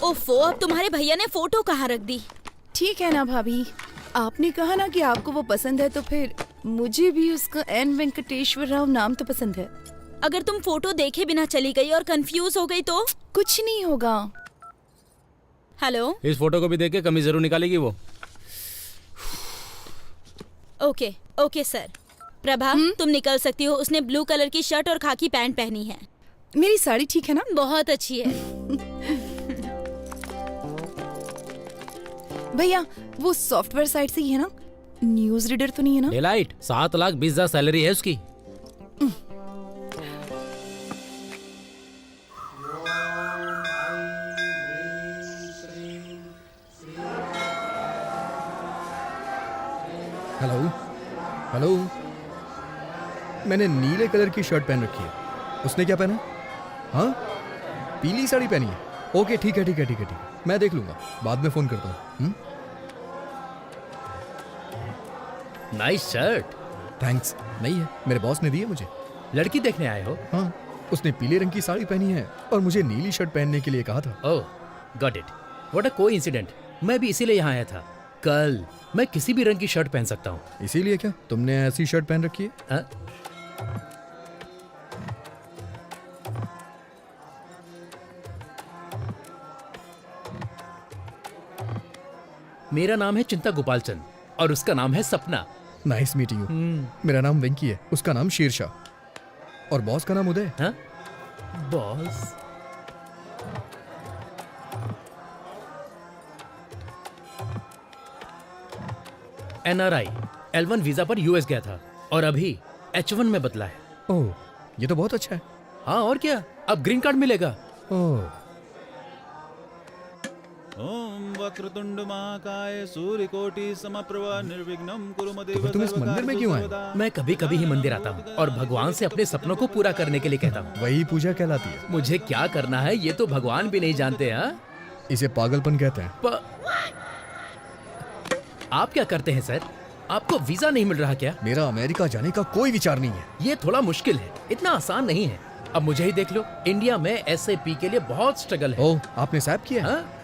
ओफो, अब तुम्हारे भैया ने फोटो कहाँ रख दी? ठीक है ना भाभी, आपने कहा ना कि आपको वो पसंद है, तो फिर मुझे भी उसका एन वेंकटेश्वर राव नाम तो पसंद है। अगर तुम फोटो देखे बिना चली गई और कंफ्यूज हो गई तो? कुछ नहीं होगा। हेलो, इस फोटो को भी देख के कमी जरूर निकालेगी वो। Okay okay sir. प्रभा, तुम निकल सकती हो। उसने ब्लू कलर की शर्ट और खाकी पैंट पहनी है। मेरी साड़ी ठीक है ना? बहुत अच्छी है। भैया, वो सॉफ्टवेयर साइट से ही है ना? न्यूज रीडर तो नहीं है ना? डेलाइट 7,20,000 सैलरी है उसकी। हेलो हेलो, मैंने नीले कलर की शर्ट पहन रखी है, उसने क्या पहना? हाँ, पीली साड़ी पहनी है। ओके ठीक है ठीक है ठीक है ठीक है, मैं देख लूंगा, बाद में फोन करता हूँ। Nice shirt. थैंक्स। नहीं है, मेरे बॉस ने दी है मुझे। लड़की देखने आए हो? हाँ, उसने पीले रंग की साड़ी पहनी है और मुझे नीली शर्ट पहनने के लिए कहा था। Oh, got it. What a coincident. मैं भी इसीलिए यहाँ आया था। कल मैं किसी भी रंग की शर्ट पहन सकता हूँ। इसीलिए क्या तुमने ऐसी शर्ट पहन रखी है? हाँ? मेरा नाम है चिंता गोपाल चंद और उसका नाम है सपना। Nice meeting you. मेरा नाम वेंकी है, उसका नाम शेरशाह और बॉस का नाम उदय। हाँ? बॉस? NRI L1 वीजा पर US गया था और अभी H1 में बदला है। ओह, ये तो बहुत अच्छा है। हाँ और क्या, अब ग्रीन कार्ड मिलेगा। ओह, ओम वक्रतुंड महाकाय सूर्यकोटि समप्रभा निर्विघ्नं कुरु मदेव तुम इस मंदिर में क्यों आए? मैं कभी कभी ही मंदिर आता हूँ और भगवान से अपने सपनों को पूरा करने के लिए कहता हूँ। वही पूजा कहलाती है। मुझे क्या करना है ये तो भगवान भी नहीं जानते। हाँ, इसे पागलपन कहते हैं। आप क्या करते हैं सर? आपको वीजा नहीं मिल रहा क्या? मेरा अमेरिका जाने का कोई विचार नहीं है। ये थोड़ा मुश्किल है, इतना आसान नहीं है। अब मुझे ही देख लो, इंडिया में SAP के लिए बहुत स्ट्रगल है। ओह, आपने सैप किया है? हाँ?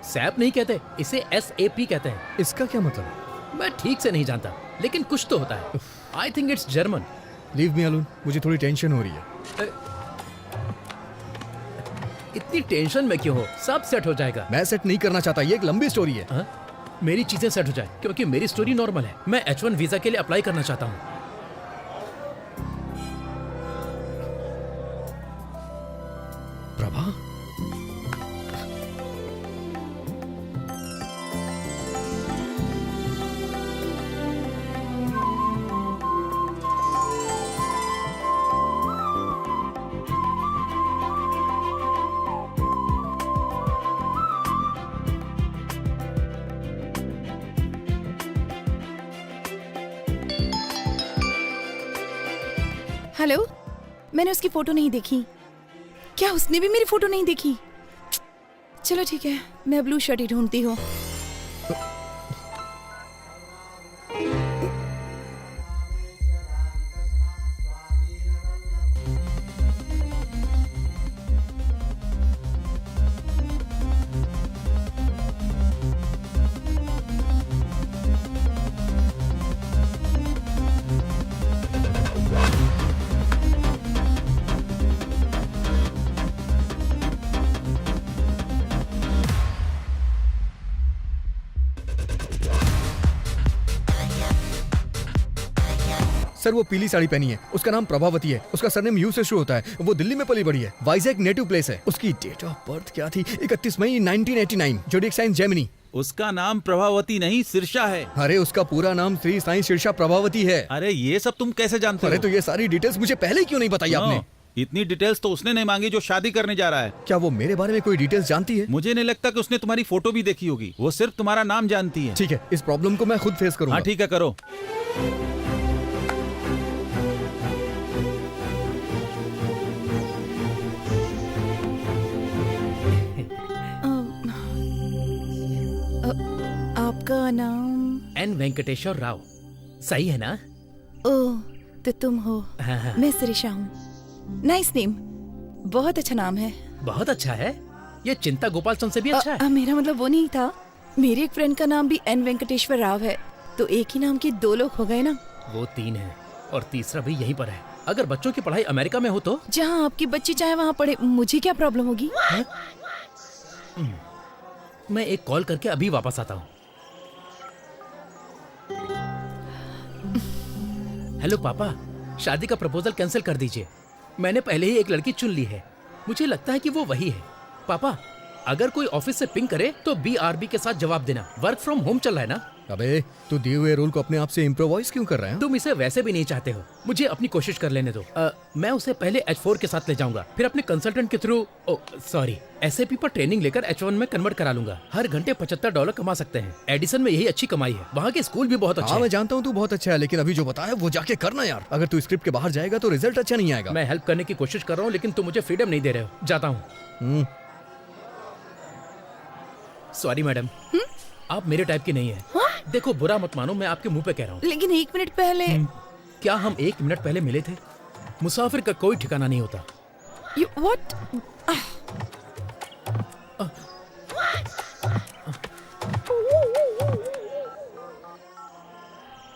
सैप नहीं कहते, इसे SAP कहते हैं। इसका क्या मतलब है? मैं ठीक से नहीं जानता, लेकिन कुछ तो होता है। I think it's German. Leave me alone, मुझे थोड़ी टेंशन हो रही है। इतनी टेंशन में क्यों हो? सब सेट हो जाएगा। मैं सेट नहीं करना चाहता, ये एक लंबी स्टोरी है। हाँ? मेरी चीजें सेट हो जाए, क्योंकि मेरी स्टोरी नॉर्मल है। मैं H1 वीजा के लिए अप्लाई करना चाहता हूँ। प्रभा, हेलो, मैंने उसकी फोटो नहीं देखी। क्या उसने भी मेरी फोटो नहीं देखी? चलो ठीक है, मैं ब्लू शर्ट ही ढूंढती हूँ। सर वो पीली साड़ी पहनी है, उसका नाम प्रभावती है, उसका सरनेम यू से शुरू होता है, वो दिल्ली में पली बड़ी है, वाइजैक नेटिव प्लेस है। उसकी डेट ऑफ बर्थ क्या थी? 31 मई 1989, जोडिएक साइन जेमिनी। उसका नाम प्रभावती नहीं सिरसा है। अरे उसका पूरा नाम श्री साईं शीर्षा प्रभावती है। अरे ये सब तुम कैसे जानते अरे हो? तो ये सारी डिटेल्स मुझे पहले क्यों नहीं बताई आपने? इतनी डिटेल्स तो उसने नहीं मांगी जो शादी करने जा रहा है। क्या वो मेरे बारे में कोई डिटेल्स जानती है? मुझे नहीं लगता कि उसने तुम्हारी फोटो भी देखी होगी, वो सिर्फ तुम्हारा नाम जानती है। ठीक है, इस प्रॉब्लम को मैं खुद फेस करूंगा। हाँ ठीक है, करो। आपका नाम? N वेंकटेश्वर राव। सही है ना? ओह, तो तुम हो। हाँ, हाँ। मैं सिरिशा हूँ। नाइस नेम, बहुत अच्छा नाम है। बहुत अच्छा है। ये चिंता गोपाल चंद से भी अच्छा है। मेरा मतलब वो नहीं था। मेरे एक फ्रेंड का नाम भी एन वेंकटेश्वर राव है, तो एक ही नाम के दो लोग हो गए ना। वो 3 है और तीसरा भी यहीं पर है। अगर बच्चों की पढ़ाई अमेरिका में हो तो जहाँ आपकी बच्ची चाहे वहाँ पढ़े, मुझे क्या प्रॉब्लम होगी? मैं एक कॉल करके अभी वापस आता हूँ। हेलो पापा, शादी का प्रपोजल कैंसिल कर दीजिए। मैंने पहले ही एक लड़की चुन ली है। मुझे लगता है कि वो वही है। पापा, अगर कोई ऑफिस से पिंग करे तो BRB के साथ जवाब देना। वर्क फ्रॉम होम चल रहा है ना। अबे तू दिए हुए रोल को अपने आप से इम्प्रोवाइज क्यों कर रहा है? तुम इसे वैसे भी नहीं चाहते हो। मुझे अपनी कोशिश कर लेने दो। मैं उसे पहले H4 के साथ ले जाऊंगा, फिर अपने कंसल्टेंट के थ्रू SAP पर ट्रेनिंग लेकर H1 में कन्वर्ट करा लूंगा। हर घंटे $75 कमा सकते हैं। एडिसन में यही अच्छी कमाई है। वहाँ के स्कूल भी बहुत अच्छे हाँ हैं। मैं जानता हूँ तू बहुत अच्छा है, लेकिन अभी जो बताया वो जाके करना यार। अगर तू स्क्रिप्ट के बाहर जाएगा तो रिजल्ट अच्छा नहीं आएगा। मैं हेल्प करने की कोशिश कर रहा हूँ, लेकिन तुम मुझे फ्रीडम नहीं दे रहे हो। जाता हूँ। सॉरी मैडम, आप मेरे टाइप की नहीं है। देखो, बुरा मत मानो, मैं आपके मुंह पे कह रहा हूँ। लेकिन 1 मिनट पहले क्या हम 1 मिनट पहले मिले थे? मुसाफिर का कोई ठिकाना नहीं होता। व्हाट?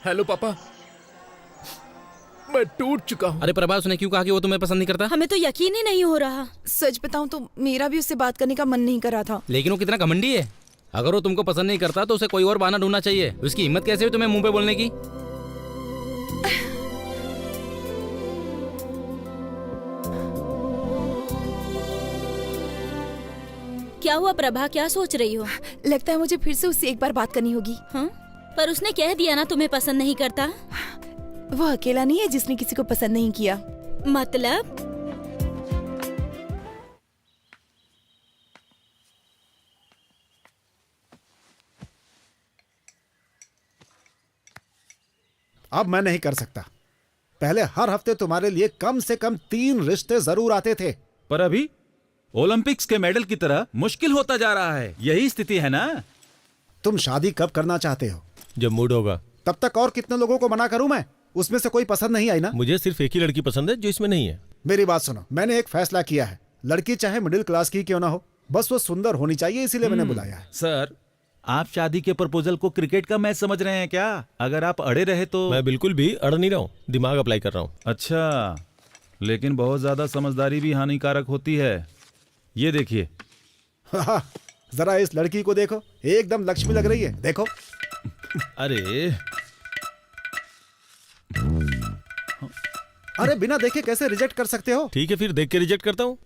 हेलो पापा, मैं टूट चुका हूँ। अरे प्रभा, उसने क्यों कहा कि वो तुम्हें पसंद नहीं करता? हमें तो यकीन ही नहीं हो रहा। सच बताऊं तो मेरा भी उससे बात करने का मन नहीं कर रहा था। लेकिन वो कितना घमंडी है। अगर वो तुमको पसंद नहीं करता तो उसे कोई और बहाना ढूंढना चाहिए। उसकी हिम्मत कैसे हुई तुम्हें मुंह पे बोलने की? क्या हुआ प्रभा, क्या सोच रही हो? लगता है मुझे फिर से उससे एक बार बात करनी होगी। हाँ, पर उसने कह दिया ना तुम्हें पसंद नहीं करता। वो अकेला नहीं है जिसने किसी को पसंद नहीं किया। मतलब अब मैं नहीं कर सकता। पहले हर हफ्ते तुम्हारे लिए कम से कम 3 रिश्ते जरूर आते थे। पर अभी ओलंपिक्स के मेडल की तरह मुश्किल होता जा रहा है। यही स्थिति है ना। तुम शादी कब करना चाहते हो? जब मूड होगा। तब तक और कितने लोगों को मना करूं मैं? उसमें से कोई पसंद नहीं आई ना? मुझे सिर्फ एक ही लड़की पसंद है जो इसमें नहीं है। मेरी बात सुनो, मैंने एक फैसला किया है। लड़की चाहे मिडिल क्लास की क्यों ना हो, बस वो सुंदर होनी चाहिए, इसीलिए मैंने बुलाया है। सर, आप शादी के प्रपोजल को क्रिकेट का मैच समझ रहे हैं क्या? अगर आप अड़े रहे तो। मैं बिल्कुल भी अड़ नहीं रहा हूँ, दिमाग अप्लाई कर रहा हूँ। अच्छा, लेकिन बहुत ज्यादा समझदारी भी हानिकारक होती है। ये देखिए। जरा इस लड़की को देखो, एकदम लक्ष्मी लग रही है। देखो। अरे अरे बिना देखे कैसे रिजेक्ट कर सकते हो? ठीक है, फिर देख के रिजेक्ट करता हूँ।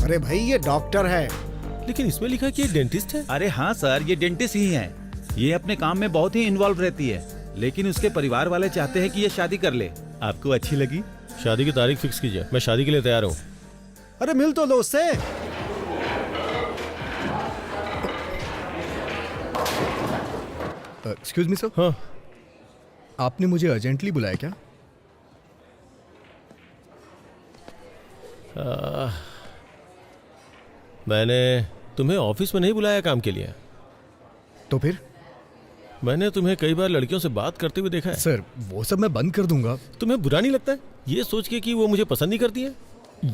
अरे भाई, ये डॉक्टर है। लेकिन इसमें लिखा है कि ये डेंटिस्ट है। अरे हाँ सर, ये डेंटिस्ट ही है। ये अपने काम में बहुत ही इन्वॉल्व रहती है, लेकिन उसके परिवार वाले चाहते हैं कि ये शादी कर ले। आपको अच्छी लगी? शादी की तारीख फिक्स कीजिए, मैं शादी के लिए तैयार हूँ। अरे मिल तो लो उससे। Excuse me sir. हाँ, आपने मुझे अर्जेंटली बुलाया क्या? मैंने तुम्हें ऑफिस में नहीं बुलाया काम के लिए। तो फिर? मैंने तुम्हें कई बार लड़कियों से बात करते हुए देखा है। सर, वो सब मैं बंद कर दूंगा। तुम्हें बुरा नहीं लगता है ये सोच के कि वो मुझे पसंद नहीं करती है?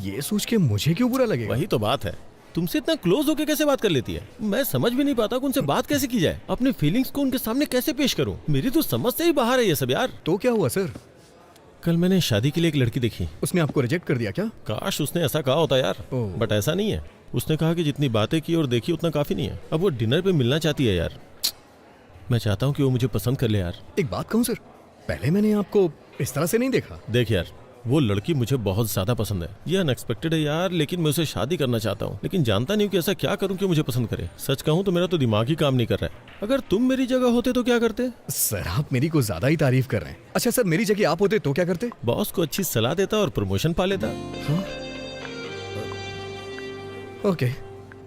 ये सोच के मुझे क्यों बुरा लगेगा? वही तो बात है, तुमसे इतना क्लोज होके कैसे बात कर लेती है? मैं समझ भी नहीं पाता कि उनसे बात कैसे की जाए, अपने फीलिंग्स को उनके सामने कैसे पेश करूं। मेरी तो समझ से ही बाहर है ये सब यार। तो क्या हुआ सर? कल मैंने शादी के लिए एक लड़की देखी। उसने आपको रिजेक्ट कर दिया क्या? काश उसने ऐसा कहा होता यार, ओह। बट ऐसा नहीं है। उसने कहा कि जितनी बातें की और देखी उतना काफी नहीं है। अब वो डिनर पे मिलना चाहती है यार। मैं चाहता हूँ कि वो मुझे पसंद कर ले यार। एक बात कहूँ सर, पहले मैंने आपको इस तरह से नहीं देखा। देख यार, वो लड़की मुझे बहुत ज्यादा पसंद है। ये अनएक्सपेक्टेड है यार, लेकिन मैं उसे शादी करना चाहता हूँ, लेकिन जानता नहीं हूँ कि ऐसा क्या करूँ कि मुझे पसंद करे। सच कहूँ तो मेरा तो दिमाग ही काम नहीं कर रहा है। अगर तुम मेरी जगह होते तो क्या करते? सर, आप मेरी को ज्यादा ही तारीफ कर रहे हैं। अच्छा सर, मेरी जगह आप होते तो क्या करते? बॉस को अच्छी सलाह देता और प्रमोशन पा लेता। ओके,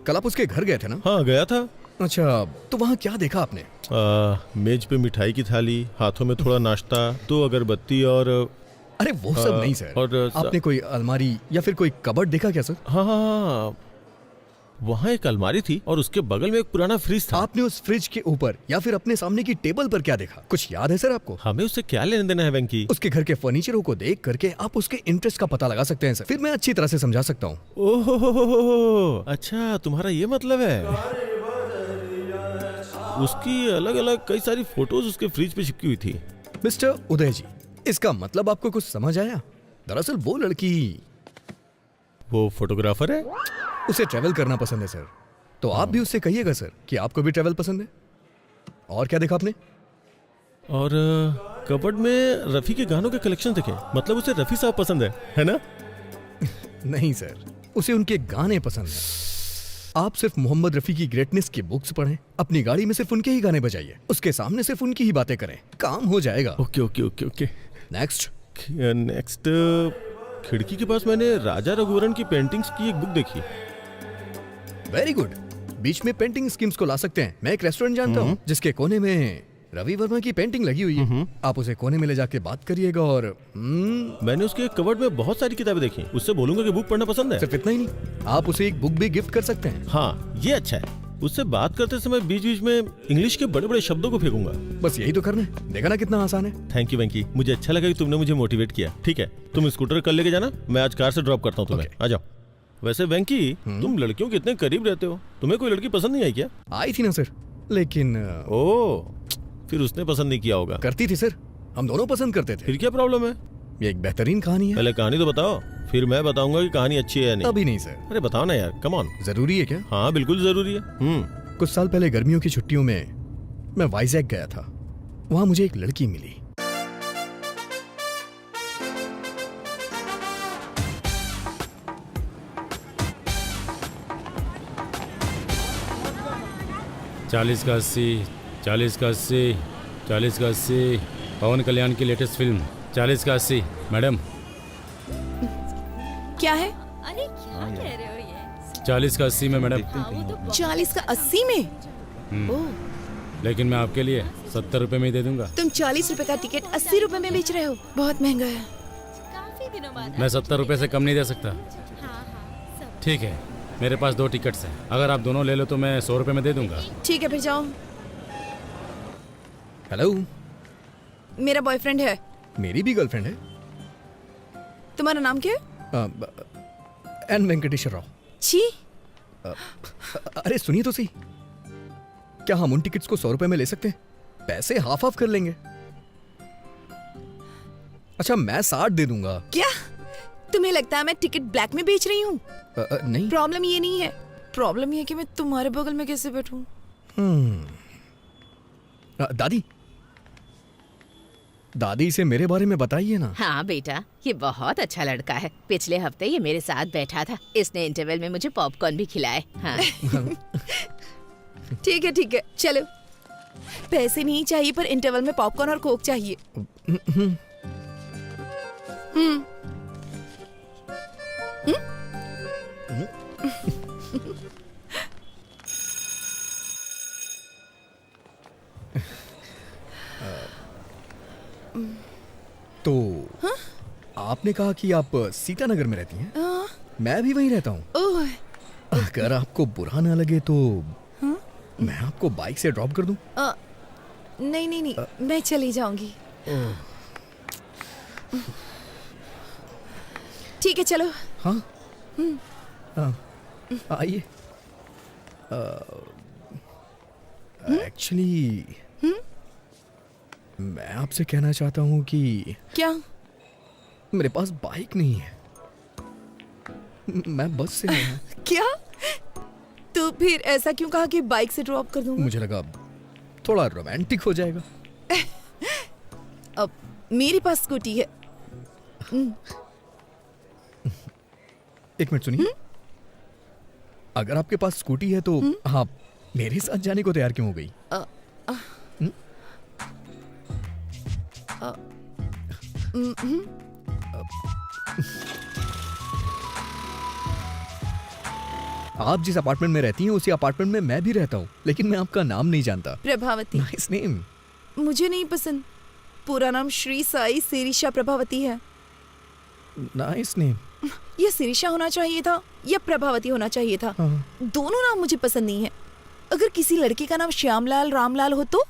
कल आप उसके घर गए थे ना? हाँ गया था। अच्छा, तो वहाँ क्या देखा आपने? मेज पे मिठाई की थाली, हाथों में थोड़ा नाश्ता, 2 अगरबत्ती और अरे वो सब नहीं सर। और आपने कोई अलमारी या फिर कोई कबर्ड देखा क्या सर? हाँ हाँ हाँ, वहाँ एक अलमारी थी और उसके बगल में एक पुराना फ्रिज था। आपने उस फ्रिज के ऊपर या फिर अपने सामने की टेबल पर क्या देखा? कुछ याद है सर आपको? हमें उससे क्या लेने देना है वेंकी? उसके घर के फर्नीचरों को देख करके आप उसके इंटरेस्ट का पता लगा सकते हैं सर। फिर मैं अच्छी तरह से समझा सकता हूँ। ओहो, अच्छा तुम्हारा ये मतलब है। उसकी अलग अलग कई सारी फोटोज उसके फ्रिज पे चिपकी हुई थी। मिस्टर उदय जी, इसका मतलब आपको कुछ समझ आया? दरअसल वो लड़की, वो फोटोग्राफर है। उसे ट्रैवल करना पसंद है सर। तो आप भी उससे कहिएगा सर कि आपको भी ट्रैवल पसंद है। और क्या देखा आपने? और कबर्ड में रफी के गानों के कलेक्शन देखे। मतलब उसे रफी साहब पसंद है ना? नहीं सर, उसे उनके गाने पसंद हैं। आप सिर्फ मोहम्मद रफी की ग्रेटनेस की बुक्स पढ़ें, अपनी गाड़ी में सिर्फ उनके ही गाने बजाइए, उसके सामने सिर्फ उनकी ही बातें करें, काम हो जाएगा। Okay okay okay okay. Next. Next, खिड़की के पास मैंने राजा रघुवरन की पेंटिंग्स की एक बुक देखी। Very good. बीच में पेंटिंग स्कीम्स को ला सकते हैं। मैं एक रेस्टोरेंट जानता हूँ जिसके कोने में रवि वर्मा की पेंटिंग लगी हुई है। आप उसे कोने में ले जाके बात करिएगा और मैंने उसके कबर्ड में बहुत सारी किताबें देखी। उससे बोलूंगा कि बुक पढ़ना पसंद है। सिर्फ इतना ही नहीं, आप उसे एक बुक भी गिफ्ट कर सकते हैं। हाँ ये अच्छा है। उससे बात करते समय बीच बीच में इंग्लिश के बड़े बड़े शब्दों को फेंकूंगा। बस यही तो करना है। देखा ना कितना आसान है। थैंक यू वेंकी, मुझे अच्छा लगा कि तुमने मुझे मोटिवेट किया। ठीक है, तुम स्कूटर कल लेके जाना, मैं आज कार से ड्रॉप करता हूँ तुम्हें। आ जाओ। वैसे वेंकी, तुम लड़कियों के इतने करीब रहते हो, तुम्हें कोई लड़की पसंद नहीं आई क्या? आई थी ना सर, लेकिन फिर उसने पसंद नहीं किया होगा। करती थी सर, हम दोनों पसंद करते थे। फिर क्या प्रॉब्लम है? ये एक बेहतरीन कहानी है। पहले कहानी तो बताओ, फिर मैं बताऊंगा कि कहानी अच्छी है या नहीं। अभी नहीं सर। अरे बताओ ना यार, कम ऑन। जरूरी है क्या? हाँ बिल्कुल जरूरी है। कुछ साल पहले गर्मियों की छुट्टियों में मैं वाइजैक गया था। वहां मुझे एक लड़की मिली। चालीस का 80, 40 का 80, 40 का 80। पवन कल्याण की लेटेस्ट फिल्म 40 का 80। मैडम क्या है? अरे क्या कह रहे हो ये? 40 का 80 में मैडम। 40 का 80 में? ओह, लेकिन मैं आपके लिए 70 रुपए में ही दे दूंगा। तुम 40 रुपए का टिकट 80 रुपए में बेच रहे हो? बहुत महंगा है। काफी दिनों बाद। मैं 70 रुपए से कम नहीं दे सकता। ठीक है, मेरे पास 2 टिकट्स हैं। अगर आप दोनों ले लो तो मैं 100 रुपए में दे दूंगा। ठीक है, फिर जाओ। हेलो, मेरा बॉयफ्रेंड है। मेरी भी गर्लफ्रेंड है। तुम्हारा नाम क्या है? एन वेंकटेश्वर राव। छी, अरे सुनिए तो सही, क्या हम उन टिकट्स को 100 रुपए में ले सकते हैं? पैसे हाफ हाफ कर लेंगे। अच्छा, मैं 60 दे दूंगा। क्या तुम्हें लगता है मैं टिकट ब्लैक में बेच रही हूँ? नहीं। प्रॉब्लम ये नहीं है, प्रॉब्लम ये है कि मैं तुम्हारे बगल में कैसे बैठूं? दादी, दादी से मेरे बारे में बताइए ना। हाँ बेटा, ये बहुत अच्छा लड़का है। पिछले हफ्ते ये मेरे साथ बैठा था। इसने इंटरवल में मुझे पॉपकॉर्न भी खिलाए। हाँ। ठीक है, चलो। पैसे नहीं चाहिए, पर इंटरवल में पॉपकॉर्न और कोक चाहिए। तो आपने कहा कि आप सीतानगर में रहती हैं। मैं भी वहीं रहता हूँ। ओह, अगर आपको बुरा ना लगे तो मैं आपको बाइक से ड्रॉप कर दूं? नहीं, मैं चली जाऊंगी। ठीक है, चलो। हाँ, आइए। एक्चुअली मैं आपसे कहना चाहता हूँ कि क्या? मेरे पास बाइक नहीं है, मैं बस से आया। क्या? तो फिर ऐसा क्यों कहा कि बाइक से ड्रॉप कर दूंगा? मुझे लगा थोड़ा रोमांटिक हो जाएगा। अब मेरे पास स्कूटी है। एक मिनट सुनिए। अगर आपके पास स्कूटी है तो आप मेरे साथ जाने को तैयार क्यों हो गई? आप जिस अपार्टमेंट में रहती हैं उसी अपार्टमेंट में मैं भी रहता हूँ, लेकिन मैं आपका नाम नहीं जानता। प्रभावती। Nice name. मुझे नहीं पसंद। पूरा नाम श्री साई सेरिशा प्रभावती है। Nice name. ये सिरिशा होना चाहिए था या प्रभावती होना चाहिए था। दोनों नाम मुझे पसंद नहीं है। अगर किसी लड़के का नाम श्यामलाल रामलाल हो तो?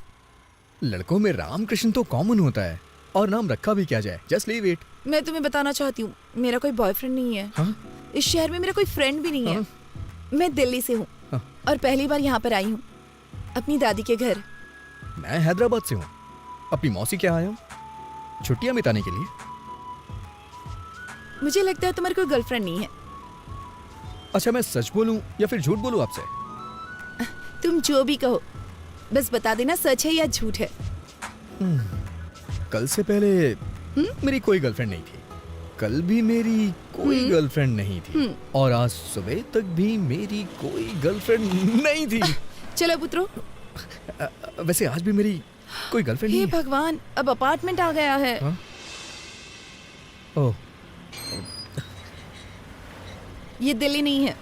लड़कों में रामकृष्ण तो कॉमन होता है, और नाम रखा भी क्या जाए, जस्ट लीव इट। मैं तुम्हें बताना चाहती हूँ, मेरा कोई बॉयफ्रेंड नहीं है। इस शहर में मेरा कोई फ्रेंड भी नहीं है। मैं दिल्ली से हूँ और पहली बार यहाँ पर आई हूँ अपनी दादी के घर। मैं हैदराबाद से हूँ, अपनी मौसी के यहाँ आया हूँ छुट्टियाँ बिताने के लिए। मुझे लगता है तुम्हारी कोई गर्लफ्रेंड नहीं है। अच्छा, मैं सच बोलूं या फिर झूठ बोलूं आपसे? तुम जो भी कहो, बस बता देना सच है या झूठ है। कल से पहले मेरी कोई गर्लफ्रेंड नहीं थी, कल भी मेरी कोई गर्लफ्रेंड नहीं थी, और आज सुबह तक भी मेरी कोई गर्लफ्रेंड नहीं थी। चलो पुत्रो। वैसे आज भी मेरी कोई गर्लफ्रेंड हे नहीं है। भगवान, अब अपार्टमेंट आ गया है। ओह, ये दिल्ली नहीं है।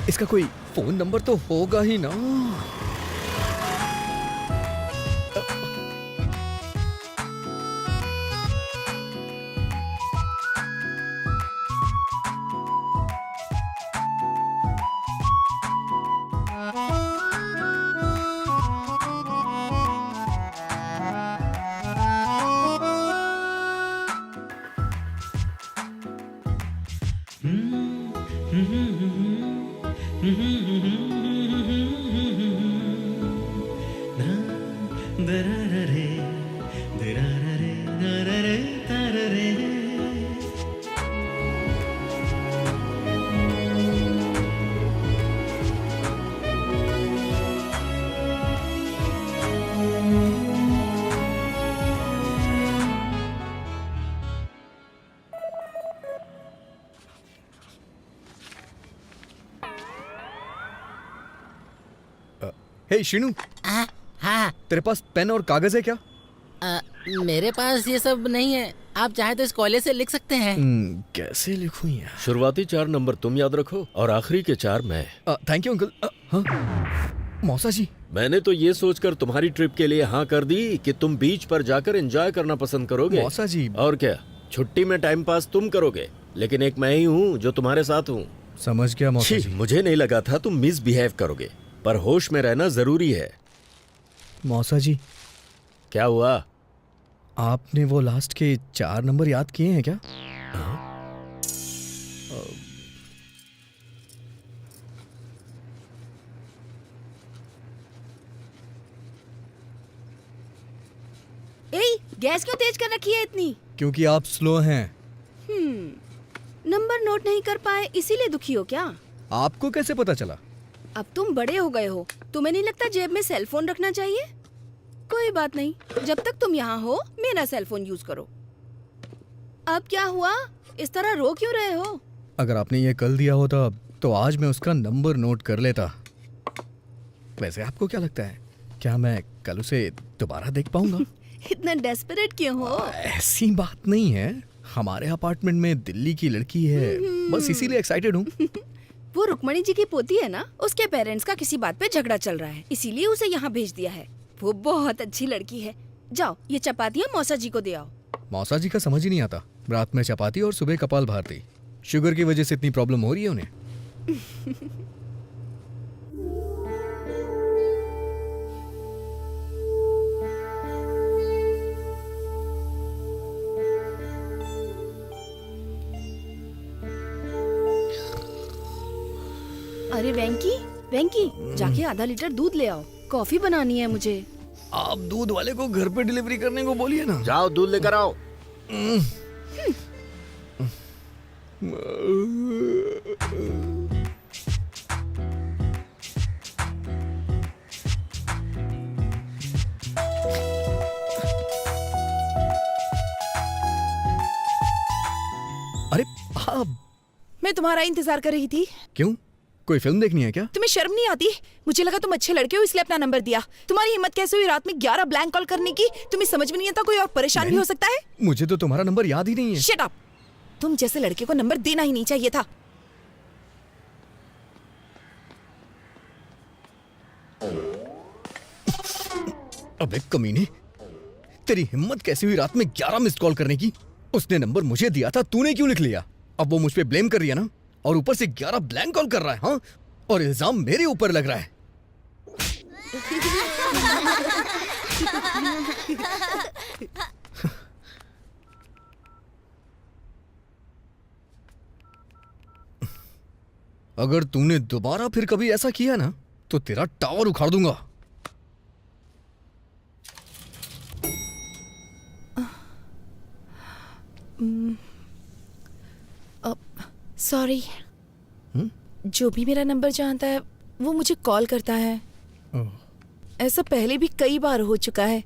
इसका कोई फोन नंबर तो होगा ही ना। हे शिनू, हाँ, तेरे पास पेन और कागज है क्या? मेरे पास ये सब नहीं है। आप चाहे तो इस कॉलेज से लिख सकते हैं। कैसे लिखूं यार? शुरुआती 4 नंबर तुम याद रखो और आखिरी के 4 मैं। Thank you uncle. हाँ मौसा जी, मैंने तो ये सोचकर तुम्हारी ट्रिप के लिए हाँ कर दी कि तुम बीच पर जाकर एंजॉय करना पसंद करोगे। मौसा जी, और क्या, छुट्टी में टाइम पास तुम करोगे, लेकिन एक मैं ही हूँ जो तुम्हारे साथ हूँ। समझ गया मौसा जी। मुझे नहीं लगा था तुम मिसबिहेव करोगे, पर होश में रहना जरूरी है। मौसा जी, क्या हुआ? आपने वो लास्ट के 4 नंबर याद किए हैं क्या? गैस क्यों तेज कर रखी है इतनी? क्योंकि आप स्लो हैं। नंबर नोट नहीं कर पाए इसीलिए दुखी हो क्या? आपको कैसे पता चला? अब तुम बड़े हो गए हो, तुम्हें नहीं लगता जेब में सेल फोन रखना चाहिए? कोई बात नहीं, जब तक तुम यहाँ हो मेरा सेल फोन यूज करो। अब क्या हुआ, इस तरह रो क्यों रहे हो? अगर आपने ये कल दिया होता तो आज मैं उसका नंबर नोट कर लेता। वैसे आपको क्या लगता है, क्या मैं कल उसे दोबारा देख पाऊंगा? इतना डेस्परेट क्यों हो? ऐसी बात नहीं है, हमारे अपार्टमेंट में दिल्ली की लड़की है, बस इसीलिए एक्साइटेड हूँ। वो रुक्मणी जी की पोती है ना, उसके पेरेंट्स का किसी बात पे झगड़ा चल रहा है, इसीलिए उसे यहाँ भेज दिया है। वो बहुत अच्छी लड़की है। जाओ ये चपातियाँ मौसा जी को दे आओ। मौसा जी का समझ ही नहीं आता, रात में चपाती और सुबह कपाल भारती। शुगर की वजह से इतनी प्रॉब्लम हो रही है उन्हें। अरे वेंकी, वेंकी, जाके आधा लीटर दूध ले आओ, कॉफी बनानी है मुझे। आप दूध वाले को घर पे डिलीवरी करने को बोलिए ना। जाओ दूध लेकर आओ। अरे आप, मैं तुम्हारा इंतजार कर रही थी। क्यों, कोई फिल्म देखनी है क्या? तुम्हें शर्म नहीं आती? मुझे लगा तुम अच्छे लड़के हो इसलिए अपना नंबर दिया। तुम्हारी हिम्मत कैसे हुई रात में 11 ब्लैंक कॉल करने की? तुम्हें समझ में नहीं आता कोई और परेशान भी हो सकता है? मुझे तो तुम्हारा नंबर याद ही नहीं है। Shut up! तुम जैसे लड़के को नंबर देना ही नहीं चाहिए था। अबे कमीने, तेरी हिम्मत कैसी हुई रात में 11 मिस्ड कॉल करने की? उसने नंबर मुझे दिया था, तूने क्यों लिख लिया? अब वो मुझ पे ब्लेम कर रही है ना, और ऊपर से 11 ब्लैंक कॉल कर रहा है। हाँ, और इल्जाम मेरे ऊपर लग रहा है। अगर तूने दोबारा फिर कभी ऐसा किया ना तो तेरा टावर उखाड़ दूंगा। सॉरी, जो भी मेरा नंबर जानता है वो मुझे कॉल करता है। ऐसा पहले भी कई बार हो चुका है।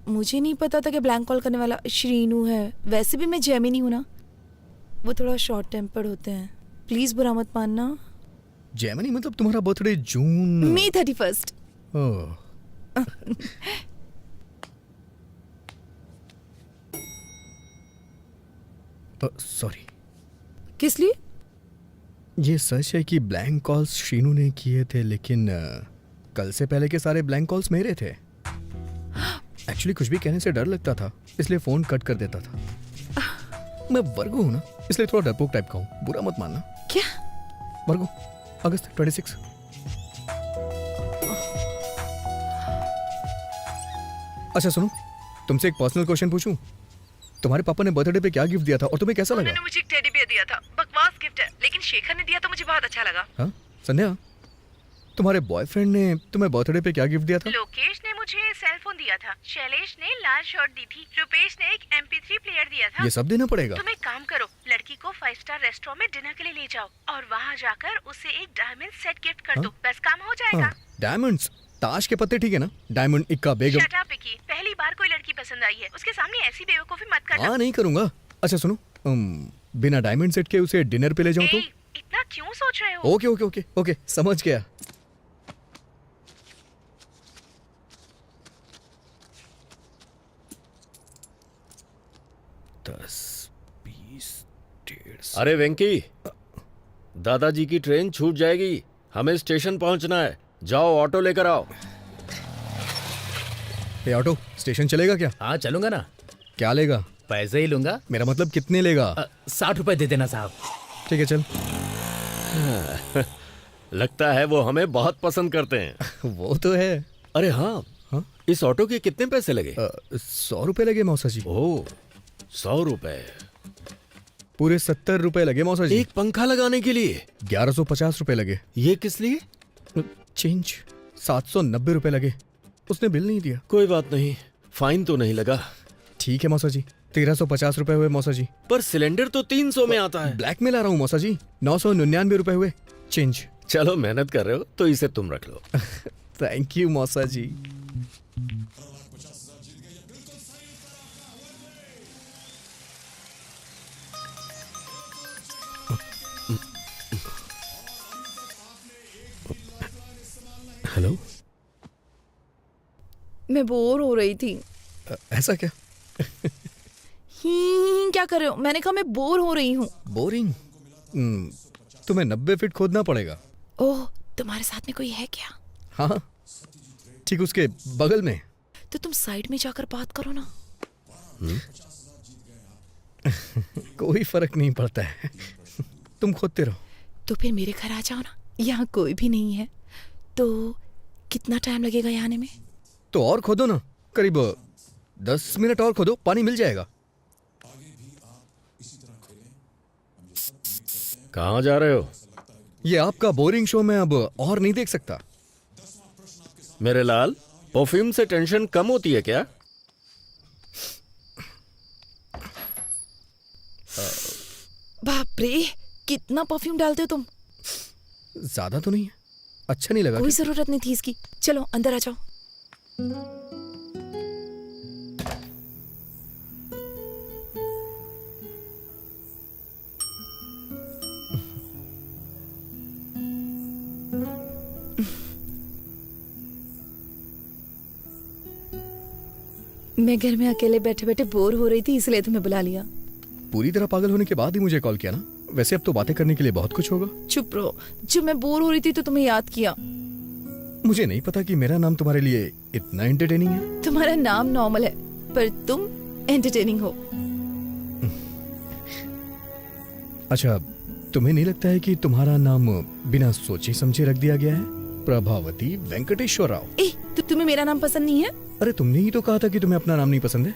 मुझे नहीं पता था कि ब्लैंक कॉल करने वाला श्रीनू है। वैसे भी मैं जेमिनी हूं ना, वो थोड़ा शॉर्ट टेम्पर्ड होते हैं। प्लीज बुरा मत मानना। जेमिनी मतलब तुम्हारा बर्थडे जून मई 31। सॉरी। किस लिए? ये सच है कि ब्लैंक कॉल्स शीनू ने किए थे, लेकिन कल से पहले के सारे ब्लैंक कॉल्स मेरे थे। एक्चुअली कुछ भी कहने से डर लगता था, इसलिए फोन कट कर देता था। मैं वर्गो हूं ना, इसलिए थोड़ा डरपोक टाइप का हूं, बुरा मत मानना। क्या? वर्गो, अगस्त 26। अच्छा सुनो, तुमसे एक पर्सनल क्वेश्चन पूछूं? तुम्हारे पापा ने बर्थडे पे क्या गिफ्ट दिया था और तुम्हें कैसा लगा? उन्होंने मुझे एक टेडी बियर दिया था। बकवास गिफ्ट है, लेकिन शेखर ने दिया तो मुझे बहुत अच्छा लगा। हाँ संध्या, तुम्हारे बॉयफ्रेंड ने तुम्हें बर्थडे पे क्या गिफ्ट दिया था? लोकेश ने मुझे सेल फोन दिया था, शैलेश ने लाल शर्ट दी थी, रुपेश ने एक MP3 प्लेयर दिया था। ये सब देना पड़ेगा? तुम एक काम करो, लड़की को 5 स्टार रेस्टोरेंट में डिनर के लिए ले जाओ और वहाँ जाकर उसे एक डायमंड सेट गिफ्ट कर दो। बस काम हो जाएगा। डायमंड्स? ताश के पत्ते ठीक है ना? डायमंड, इक्का, बेगम। शट अप विकी, पहली बार कोई लड़की पसंद आई है, उसके सामने ऐसी बेवकूफी मत करना। हाँ नहीं करूंगा। अच्छा सुनो, बिना डायमंड सेट के उसे डिनर पे ले जाऊं तो? इतना क्यों सोच रहे हो? ओके ओके ओके ओके, समझ गया। अरे वेंकी, दादाजी की ट्रेन छूट जाएगी, हमें स्टेशन पहुंचना है। जाओ ऑटो लेकर आओ। ये ऑटो स्टेशन चलेगा क्या? हाँ चलूंगा ना। क्या लेगा? पैसे ही लूंगा। मेरा मतलब कितने लेगा? 60 रुपए दे देना साहब। ठीक है चल। लगता है वो हमें बहुत पसंद करते हैं। वो तो है। अरे हाँ, इस ऑटो के कितने पैसे लगे? 100 रुपए लगे मौसा जी। ओह, 100 रुपए? पूरे 70 रुपए लगे मौसा जी। एक पंखा लगाने के लिए 1150 रुपए लगे। ये किस लिए? चेंज 790 रुपए लगे। उसने बिल नहीं दिया। कोई बात नहीं, फाइन तो नहीं लगा। ठीक है मौसा जी, 1350 रुपए हुए मौसा जी। पर सिलेंडर तो 300 में आता है। ब्लैक में ला रहा हूँ मौसा जी। 999 रुपए हुए चेंज। चलो मेहनत कर रहे हो तो इसे तुम रख लो। थैंक यू मौसा जी। हेलो, मैं बोर हो रही थी। ऐसा क्या? क्या कर रहे हो? मैंने कहा मैं बोर हो रही हूँ। बोरिंग? तुम्हें 90 फीट खोदना पड़ेगा। ओह, तुम्हारे साथ में कोई है क्या? हाँ, ठीक उसके बगल में। तो तुम साइड में जाकर बात करो ना। कोई फर्क नहीं पड़ता है, तुम खोदते रहो। तो फिर मेरे घर आ जाओ ना, यहाँ कोई भी नहीं है। तो कितना टाइम लगेगा यहाँ आने में? तो और खोदो ना, करीब 10 मिनट और खोदो, पानी मिल जाएगा। कहाँ जा रहे हो? ये आपका बोरिंग शो मैं अब और नहीं देख सकता। मेरे लाल, परफ्यूम से टेंशन कम होती है क्या? बाप रे, कितना परफ्यूम डालते हो तुम? ज्यादा तो नहीं है, अच्छा नहीं लगा? कोई जरूरत नहीं थी इसकी। चलो अंदर आ जाओ। मैं घर में अकेले बैठे बैठे बोर हो रही थी, इसलिए तुम्हें बुला लिया। पूरी तरह पागल होने के बाद ही मुझे कॉल किया ना? वैसे अब तो बातें करने के लिए बहुत कुछ होगा। चुप रहो, जब मैं बोर हो रही थी तो तुम्हें याद किया। मुझे नहीं पता कि मेरा नाम तुम्हारे लिए इतना एंटरटेनिंग है। तुम्हारा नाम नॉर्मल है पर तुम एंटरटेनिंग हो। अच्छा, तुम्हें नहीं लगता है कि तुम्हारा नाम बिना सोचे समझे रख दिया गया है? प्रभावती वेंकटेश्वर राव। तुम्हें मेरा नाम पसंद नहीं है? अरे तुमने ही तो कहा था कि तुम्हें अपना नाम नहीं पसंद है।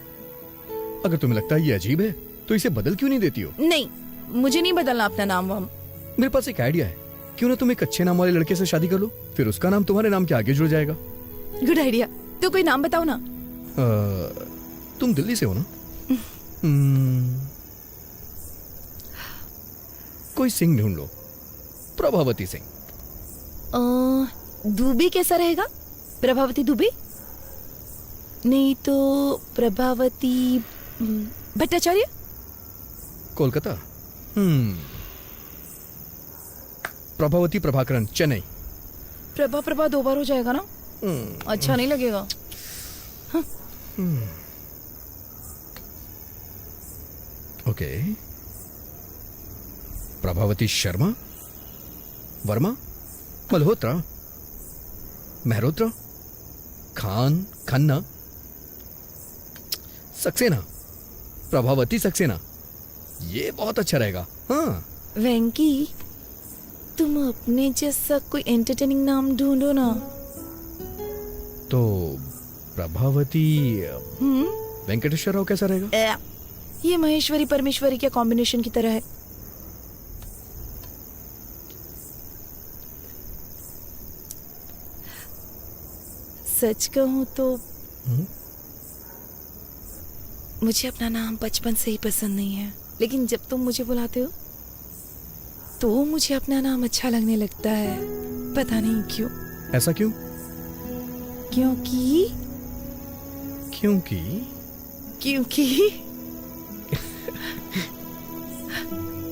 अगर तुम्हें लगता है ये अजीब है तो इसे बदल क्यों नहीं देती हो? नहीं, मुझे नहीं बदलना अपना नाम वाम। मेरे पास एक आइडिया है, क्यों ना तुम एक अच्छे नाम वाले लड़के से शादी कर लो, फिर उसका नाम तुम्हारे नाम के आगे जुड़ जाएगा। Good idea. तो कोई नाम बताओ ना। तुम दिल्ली से हो ना? कोई सिंह ढूंढ लो, प्रभावती सिंह। दुबे कैसा रहेगा? प्रभावती दुबे? नहीं तो प्रभावती भट्टाचार्य? कोलकाता। प्रभावती प्रभाकरन, चेन्नई। प्रभा 2 बार हो जाएगा ना? अच्छा नहीं लगेगा। ओके। प्रभावती शर्मा, वर्मा, मल्होत्रा, मेहरोत्रा, खान, खन्ना, सक्सेना, प्रभावती सक्सेना। ये बहुत अच्छा रहेगा। हाँ वेंकी, तुम अपने जैसा कोई एंटरटेनिंग नाम ढूंढो ना। तो प्रभावती वेंकटेश्वर राव कैसा रहेगा? ये महेश्वरी परमेश्वरी के कॉम्बिनेशन की तरह है। सच कहूं तो मुझे अपना नाम बचपन से ही पसंद नहीं है, लेकिन जब तुम मुझे बुलाते हो तो मुझे अपना नाम अच्छा लगने लगता है। पता नहीं क्यों। ऐसा क्यों? क्योंकि क्योंकि क्योंकि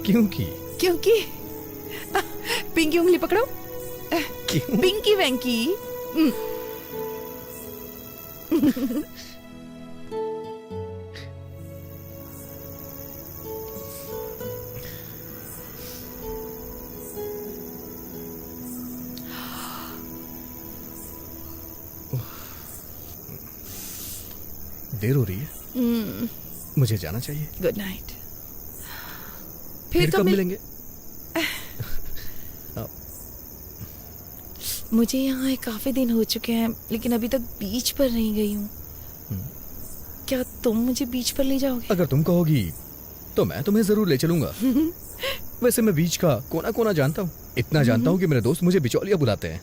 क्योंकि क्योंकि पिंकी उंगली पकड़ो। क्यों? पिंकी वेंकी। देर हो रही है, मुझे जाना चाहिए। Good night. फिर कब मिलेंगे? मुझे यहाँ काफी दिन हो चुके हैं, लेकिन अभी तक बीच पर नहीं गई हूँ। क्या तुम मुझे बीच पर ले जाओगे? अगर तुम कहोगी तो मैं तुम्हें जरूर ले चलूंगा। वैसे मैं बीच का कोना कोना जानता हूँ। इतना जानता हूँ कि मेरे दोस्त मुझे बिचौलिया बुलाते हैं।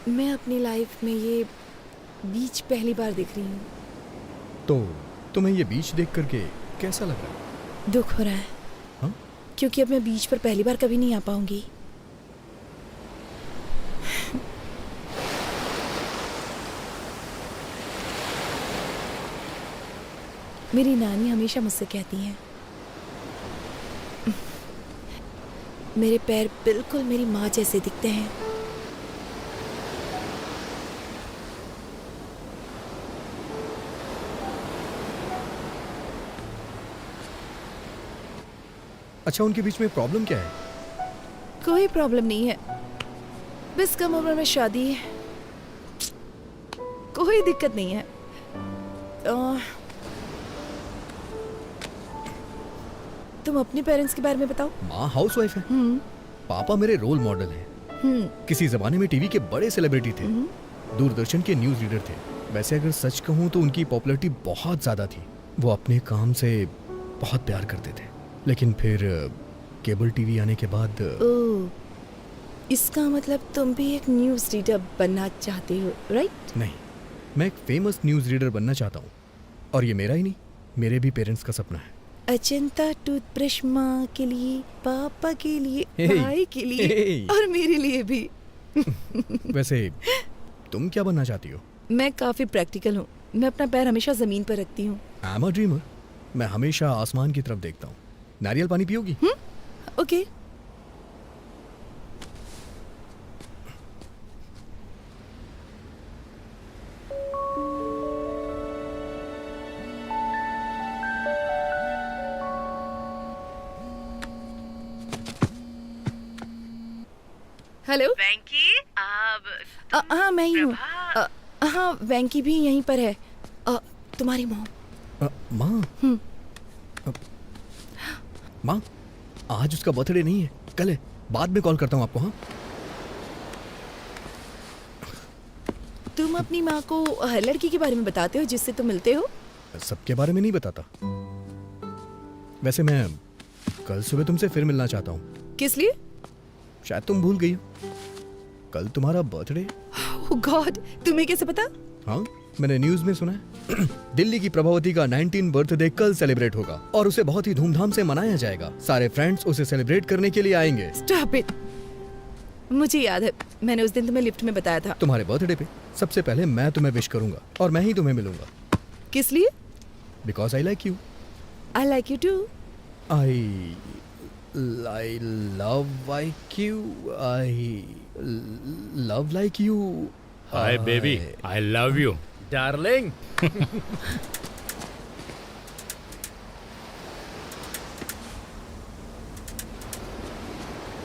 मैं अपनी लाइफ में ये बीच पहली बार देख रही हूँ। तो तुम्हें ये बीच देख करके कैसा लग रहा है? दुख हो रहा है। हाँ? क्योंकि अब मैं बीच पर पहली बार कभी नहीं आ पाऊंगी। मेरी नानी हमेशा मुझसे कहती हैं मेरे पैर बिल्कुल मेरी माँ जैसे दिखते हैं। अच्छा, उनके बीच में प्रॉब्लम क्या है? कोई प्रॉब्लम नहीं है, बस कम उम्र में शादी है, कोई दिक्कत नहीं है। तुम अपने पेरेंट्स के बारे में बताओ। माँ हाउसवाइफ है, पापा मेरे रोल मॉडल हैं। किसी जमाने में टीवी के बड़े सेलिब्रिटी थे, दूरदर्शन के न्यूज रीडर थे। वैसे अगर सच कहूँ तो उनकी पॉपुलैरिटी बहुत ज्यादा थी। वो अपने काम से बहुत प्यार करते थे, लेकिन फिर केबल टीवी आने के बाद इसका मतलब तुम भी एक न्यूज रीडर बनना चाहते हो, राइट? नहीं, मैं एक फेमस न्यूज रीडर बनना चाहता हूँ, और ये मेरा ही नहीं, मेरे भी पेरेंट्स का सपना है। अजंता टूथब्रश माँ के लिए, पापा के लिए, Hey, भाई के लिए hey. और मेरे लिए भी। वैसे तुम क्या बनना चाहती हो? मैं काफी प्रैक्टिकल हूँ, मैं अपना पैर हमेशा जमीन पर रखती हूँ। आई एम अ ड्रीमर, मैं हमेशा आसमान की तरफ देखता हूँ। नारियल पानी पियोगी? ओके। हेलो वेंकी, हाँ मैं ही हूँ। हाँ वेंकी भी यहीं पर है। तुम्हारी मॉम। माँ, माँ आज उसका बर्थडे नहीं है, कल है। बाद में कॉल करता हूँ आपको। हाँ, तुम अपनी माँ को हर लड़की के बारे में बताते हो जिससे तुम मिलते हो? सबके बारे में नहीं बताता। वैसे मैं कल सुबह तुमसे फिर मिलना चाहता हूँ। किस लिए? शायद तुम भूल गई हो, कल तुम्हारा बर्थडे। ओह गॉड, तुम्हें कैसे पता? हाँ, मैंने न्यूज में सुना है। दिल्ली की प्रभावती का 19 बर्थडे कल सेलिब्रेट होगा और उसे बहुत ही धूमधाम से मनाया जाएगा। सारे फ्रेंड्स उसे सेलिब्रेट करने के लिए आएंगे। Stop it. मुझे याद है, मैंने उस दिन तुम्हें लिफ्ट में बताया था। तुम्हारे बर्थडे पे सबसे पहले मैं तुम्हें विश करूंगा और मैं ही तुम्हें मिलूंगा। किस लिए? Because I like you. I like you too. I love like you. I love like you. Hi baby, I love you darling.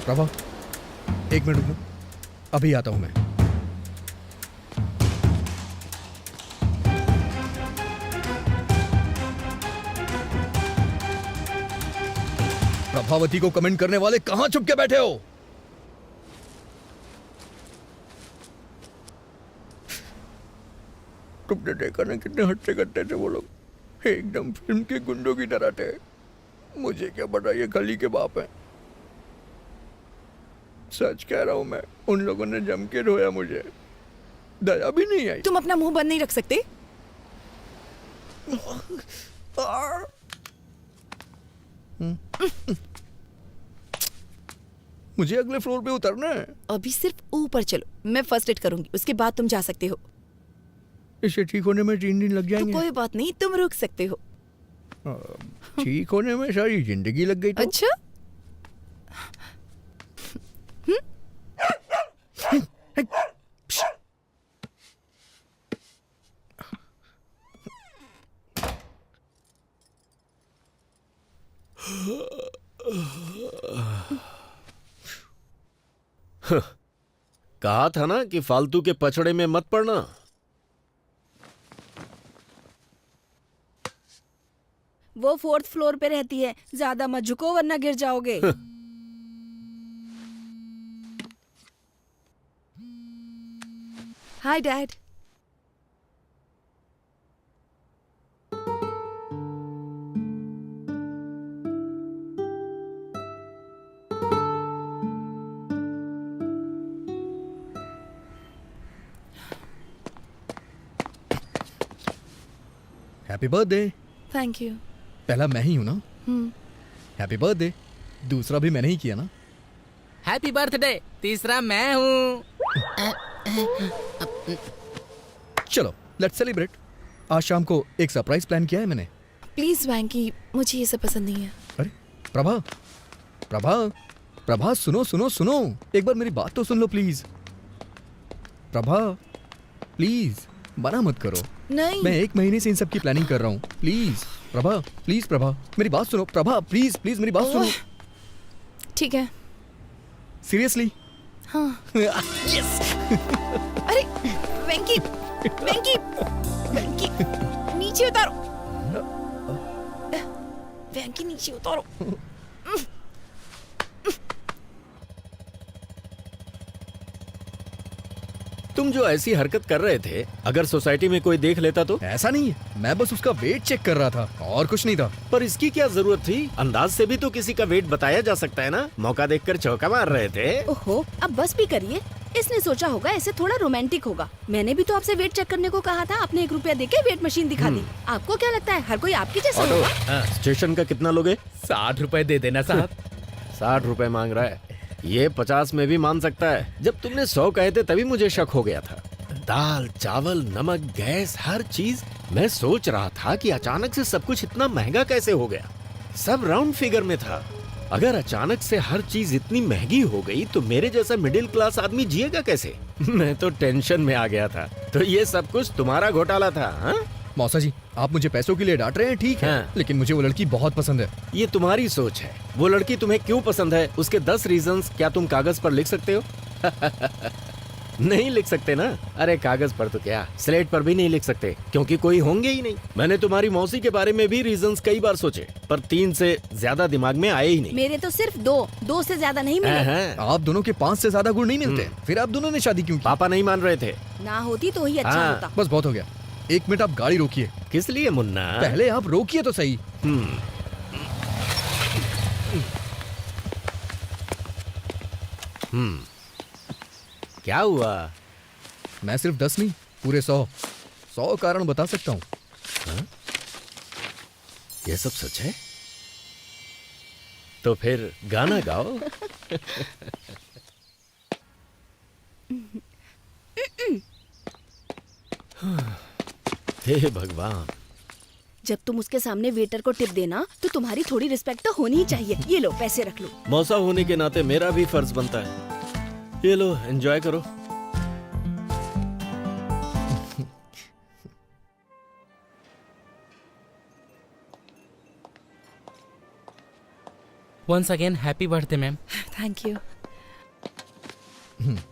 Prabha, एक मिनट रुको, अभी आता हूं मैं। प्रभावती को कमेंट करने वाले कहां छुप के बैठे हो? तुमने देखा ना कितने हट्टे कट्टे थे वो लोग, एकदम फिल्म के गुंडों की तरह थे। मुझे क्या पता ये खली के बाप हैं। सच कह रहा हूं मैं, उन लोगों ने जम के रोया, मुझे दया भी नहीं आई। तुम अपना मुंह बंद नहीं रख सकते? मुझे अगले फ्लोर पे उतरना है। अभी सिर्फ ऊपर चलो, मैं फर्स्ट एड करूंगी, उसके बाद तुम जा सकते हो। इसे ठीक होने में 3 दिन लग तो जाएंगे। कोई बात नहीं, तुम रुक सकते हो। ठीक होने में सारी जिंदगी लग गई तो? अच्छा। कहा था ना कि फालतू के पचड़े में मत पड़ना। वो 4th फ्लोर पे रहती है, ज्यादा मत झुको वरना गिर जाओगे। Hi dad. Happy birthday. Thank you. पहला मैं ही हूं ना? Happy birthday. दूसरा भी मैंने ही किया ना? Happy birthday. तीसरा मैं हूँ। चलो लेट्स सेलिब्रेट। आज शाम को एक सरप्राइज प्लान किया है मैंने। प्लीज वैंकी, मुझे ये सब पसंद नहीं है। अरे प्रभा, प्रभा, प्रभा, सुनो सुनो सुनो, एक बार मेरी बात तो सुन लो प्लीज। प्रभा प्लीज, मना मत करो। नहीं, मैं 1 महीने से इन सब की प्लानिंग कर रहा हूँ। प्लीज प्रभा, प्लीज प्रभा, मेरी बात सुनो। प्रभा प्लीज प्लीज मेरी बात सुनो। ठीक है। सीरियसली? हाँ। यस। अरे वेंकी, वेंकी, वेंकी, नीचे उतारो। वेंकी नीचे उतारो। तुम जो ऐसी हरकत कर रहे थे, अगर सोसाइटी में कोई देख लेता तो? ऐसा नहीं है, मैं बस उसका वेट चेक कर रहा था और कुछ नहीं था। पर इसकी क्या जरूरत थी? अंदाज से भी तो किसी का वेट बताया जा सकता है ना। मौका देखकर चौका मार रहे थे। ओहो, अब बस भी करिए। इसने सोचा होगा ऐसे थोड़ा रोमांटिक होगा। मैंने भी तो आपसे वेट चेक करने को कहा था, आपने 1 रुपया देके वेट मशीन दिखा दी। आपको क्या लगता है हर कोई आपकी जैसा ऑटो, होगा? स्टेशन का कितना लोगे? 60 रुपए दे देना साहब। 60 रुपए मांग रहा है, ये 50 में भी मान सकता है। जब तुमने 100 कहे थे तभी मुझे शक हो गया था। दाल, चावल, नमक, गैस, हर चीज। मैं सोच रहा था कि अचानक से सब कुछ इतना महंगा कैसे हो गया। सब राउंड फिगर में था। अगर अचानक से हर चीज इतनी महंगी हो गई तो मेरे जैसा मिडिल क्लास आदमी जिएगा कैसे? मैं तो टेंशन में आ गया था। तो ये सब कुछ तुम्हारा घोटाला था? हाँ? मौसा जी, आप मुझे पैसों के लिए डांट रहे हैं, ठीक है, हाँ। लेकिन मुझे वो लड़की बहुत पसंद है। ये तुम्हारी सोच है। वो लड़की तुम्हें क्यों पसंद है, उसके 10 रीजंस क्या तुम कागज पर लिख सकते हो? नहीं लिख सकते ना। अरे कागज पर तो क्या, स्लेट पर भी नहीं लिख सकते, क्योंकि कोई होंगे ही नहीं। मैंने तुम्हारी मौसी के बारे में भी रीजंस कई बार सोचे, पर 3 से ज्यादा दिमाग में आए ही नहीं। मेरे तो सिर्फ 2 से ज्यादा नहीं मिले। आप दोनों के 5 से ज्यादा गुण नहीं मिलते, फिर आप दोनों ने शादी क्यों की? पापा नहीं मान रहे थे। ना होती तो ही अच्छा हाँ। होता। बस बहुत हो गया, 1 मिनट आप गाड़ी रोकिए। किस लिए मुन्ना? पहले आप रोकिए तो सही। क्या हुआ? मैं सिर्फ 10 नहीं, पूरे 100 कारण बता सकता हूँ। ये सब सच है? तो फिर गाना गाओ। हे भगवान। जब तुम उसके सामने वेटर को टिप देना तो तुम्हारी थोड़ी रिस्पेक्ट तो होनी ही चाहिए। ये लो पैसे रख लो। मौसा होने के नाते मेरा भी फर्ज बनता है। ये लो, एंजॉय करो। Once again, happy birthday, ma'am. Thank you.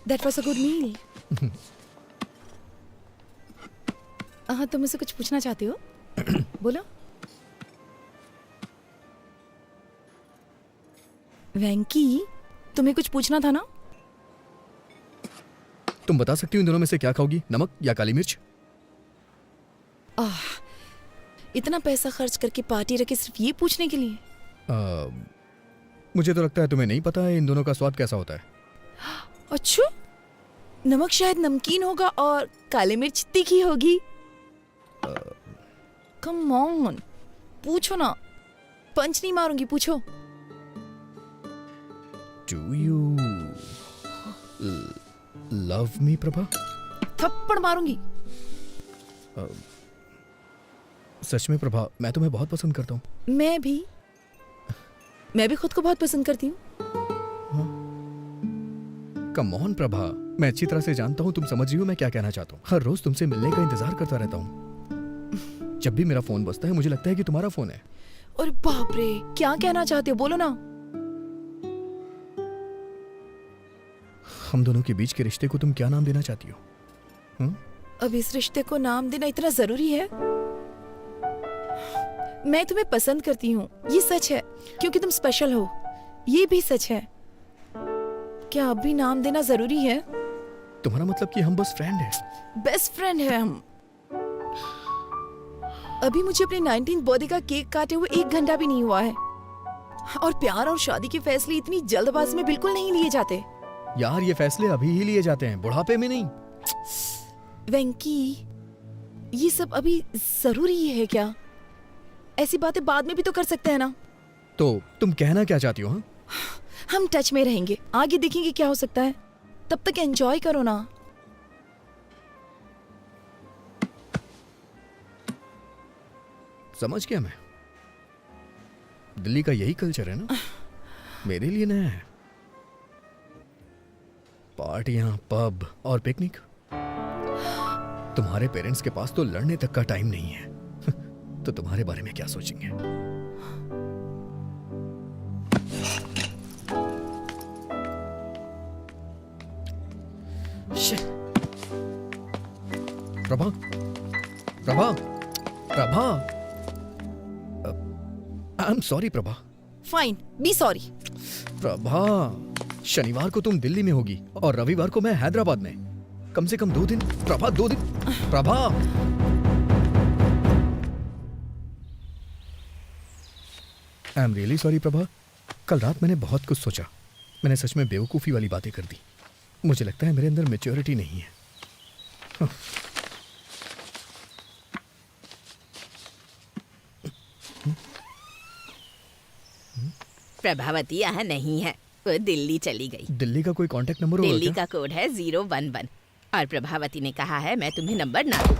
That was a good meal. हाँ, तुम मुझसे कुछ पूछना चाहती हो? बोलो। वेंकी, तुम्हें कुछ पूछना था ना? तुम बता सकती हो इन दोनों में से क्या खाओगी, नमक या काली मिर्च? इतना पैसा खर्च करके पार्टी रखी सिर्फ ये पूछने के लिए? मुझे तो लगता है तुम्हें नहीं पता है इन दोनों का स्वाद कैसा होता है। अच्छा, नमक शायद नमकीन होगा और काली मिर्च तीखी होगी। कम ऑन, पूछो ना। पंच नहीं मारूंगी, पूछो। Do you love me, Prabha? थप्पड़ मारूंगी। सच में प्रभा, मैं तुम्हें बहुत पसंद करता हूँ। मैं भी खुद को बहुत पसंद करती हूँ। कम ऑन प्रभा, मैं अच्छी तरह से जानता हूँ तुम समझ रही हो मैं क्या कहना चाहता हूँ। हर रोज तुमसे मिलने का इंतजार करता रहता हूँ। जब भी मेरा फोन बजता है मुझे लगता है कि तुम्हारा फोन है। और बाप रे, क्या कहना चाहते हो, बोलो ना। हम दोनों के बीच के रिश्ते को तुम क्या नाम देना चाहती हो? अब इस रिश्ते को नाम देना इतना जरूरी है? मैं तुम्हें पसंद करती हूँ, ये सच है, क्योंकि तुम स्पेशल हो, ये भी सच है। क्या अब भी नाम देना जरूरी है? तुम्हारा मतलब कि हम बस फ्रेंड हैं? बेस्ट फ्रेंड है हम। अभी मुझे अपने 19th बर्थडे का केक काटे हुए 1 घंटा भी नहीं हुआ है। और प्यार और शादी के फैसले इतनी जल्दबाजी में बिल्कुल नहीं लिए जाते। यार, ये फैसले अभी ही लिए जाते हैं, बुढ़ापे में नहीं। वेंकी, ये सब अभी जरूरी है क्या? ऐसी बातें बाद में भी तो कर सकते हैं ना। तो तुम कहना क्या चाहती हो? हाँ, हम टच में रहेंगे, आगे देखेंगे क्या हो सकता है। तब तक एंजॉय करो ना। समझ गया मैं। दिल्ली का यही कल्चर है ना, मेरे लिए नया है। पार्टियां, पब और पिकनिक। तुम्हारे पेरेंट्स के पास तो लड़ने तक का टाइम नहीं है। तो तुम्हारे बारे में क्या सोचेंगे? Prabha, Prabha, Prabha, I am sorry Prabha. Fine, be sorry. Prabha, शनिवार को तुम दिल्ली में होगी और रविवार को मैं हैदराबाद में। कम से कम 2 दिन। प्रभा, 2 दिन। Prabha, I am really sorry Prabha. कल रात मैंने बहुत कुछ सोचा। मैंने सच में बेवकूफ़ी वाली बातें कर दी। मुझे लगता है मेरे अंदर मैच्योरिटी नहीं है। प्रभावती यहाँ नहीं है, वो दिल्ली चली गई। दिल्ली का कोई कांटेक्ट नंबर होगा दिल्ली क्या? का कोड है 011 और प्रभावती ने कहा है मैं तुम्हें नंबर ना दूं।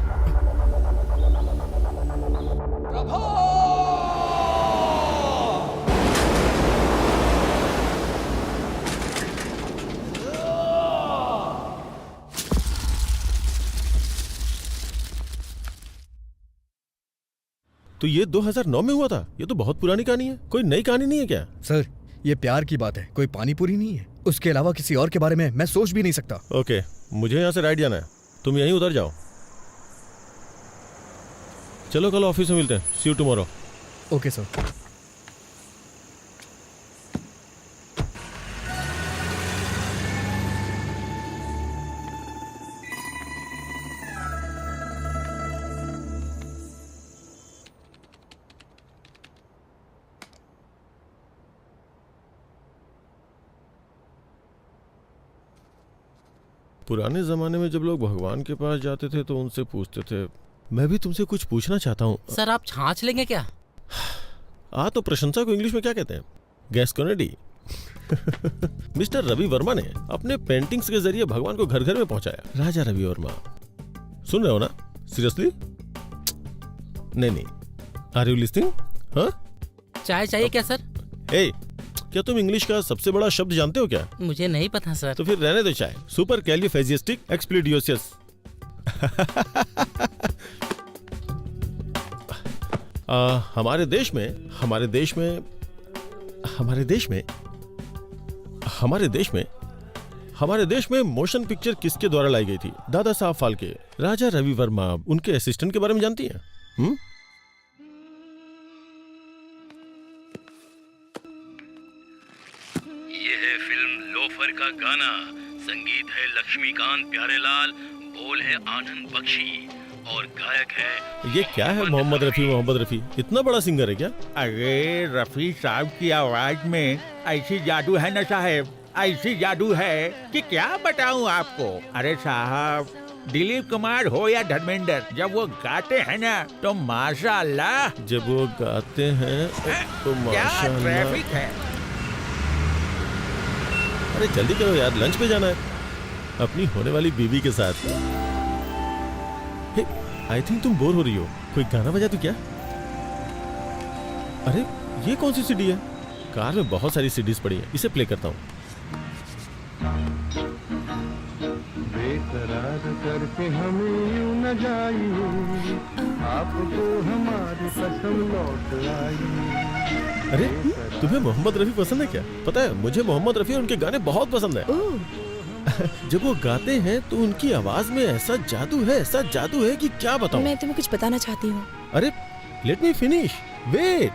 तो ये 2009 में हुआ था? ये तो बहुत पुरानी कहानी है। कोई नई कहानी नहीं है क्या? सर, ये प्यार की बात है, कोई पानी पूरी नहीं है। उसके अलावा किसी और के बारे में मैं सोच भी नहीं सकता। ओके, मुझे यहाँ से राइट जाना है, तुम यहीं उधर जाओ। चलो कल ऑफिस में मिलते हैं। सी यू टुमारो। Okay sir. पुराने जमाने में जब लोग भगवान के पास जाते थे तो उनसे पूछते थे। मैं भी तुमसे कुछ पूछना चाहता हूँ। सर आप छाछ लेंगे क्या? तो प्रशंसा को इंग्लिश में क्या कहते हैं? गैस्कोनेडी। मिस्टर रवि वर्मा ने अपने पेंटिंग्स के जरिए भगवान को घर घर में पहुंचाया। राजा रवि वर्मा, सुन रहे हो ना? सीरियसली? नहीं। Are you listening? हाँ? चाय चाहिए क्या सर? ए, क्या तुम इंग्लिश का सबसे बड़ा शब्द जानते हो क्या? मुझे नहीं पता सर। तो फिर रहने दो चाय। सुपर कैलिफेजिस्टिक एक्सप्लिडियोसियस। हमारे देश में मोशन पिक्चर किसके द्वारा लाई गई थी? दादा साहब फाल्के। राजा रवि वर्मा, उनके असिस्टेंट के बारे में जानती हैं? ये है फिल्म लोफर का गाना। संगीत है लक्ष्मीकांत प्यारेलाल, बोल है आनंद बख्शी और गायक है ये क्या है? मोहम्मद रफी इतना बड़ा सिंगर है क्या? अरे रफी साहब की आवाज में ऐसी जादू है ना साहब, ऐसी जादू है कि क्या बताऊं आपको। अरे साहब, दिलीप कुमार हो या धर्मेंद्र, जब वो गाते हैं ना तो माशाअल्लाह। जब वो गाते हैं तो क्या माशाअल्लाह। ट्रैफिक है। अरे जल्दी करो यार, लंच पे जाना है अपनी होने वाली बीवी के साथ। आई थिंक तुम बोर हो रही हो, कोई गाना बजा दो क्या? अरे ये कौन सी सीडी है? कार में बहुत सारी सीडीज पड़ी है, इसे प्ले करता हूँ। बेकरार करके हमें यूं न जाइए, आपको हमारी कसम लौट आई। अरे तुम्हें मोहम्मद रफी पसंद है क्या? पता है मुझे मोहम्मद रफी और उनके गाने बहुत पसंद है। जब वो गाते हैं तो उनकी आवाज में ऐसा जादू है कि क्या बताऊं। मैं तुम्हें कुछ बताना चाहती हूँ। अरे लेट मी फिनिश, वेट।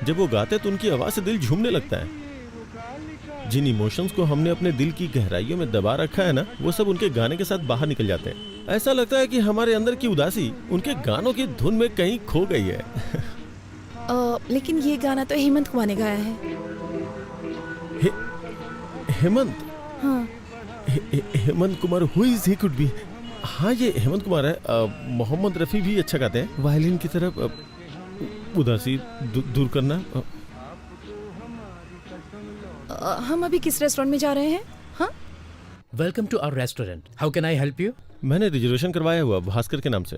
जब वो गाते हैं तो उनकी आवाज से दिल झूमने लगता है। जिन इमोशंस को हमने अपने दिल की गहराइयों में दबा रखा है ना, वो सब उनके गाने के साथ बाहर निकल जाते हैं। ऐसा लगता है कि हमारे अंदर की उदासी उनके गानों की धुन में कहीं खो गई है। लेकिन ये गाना तो हेमंत कुमार ने गाया है। हेमंत? हाँ। Hemant Kumar, who is he could be? हाँ ये हेमंत कुमार है। मोहम्मद रफी भी अच्छा गाते हैं। वायलिन की तरफ उदासी दूर करना। हम अभी किस रेस्टोरेंट में जा रहे हैं? हाँ? Welcome to our restaurant, how can I help you? मैंने रिजर्वेशन करवाया हुआ भास्कर के नाम से।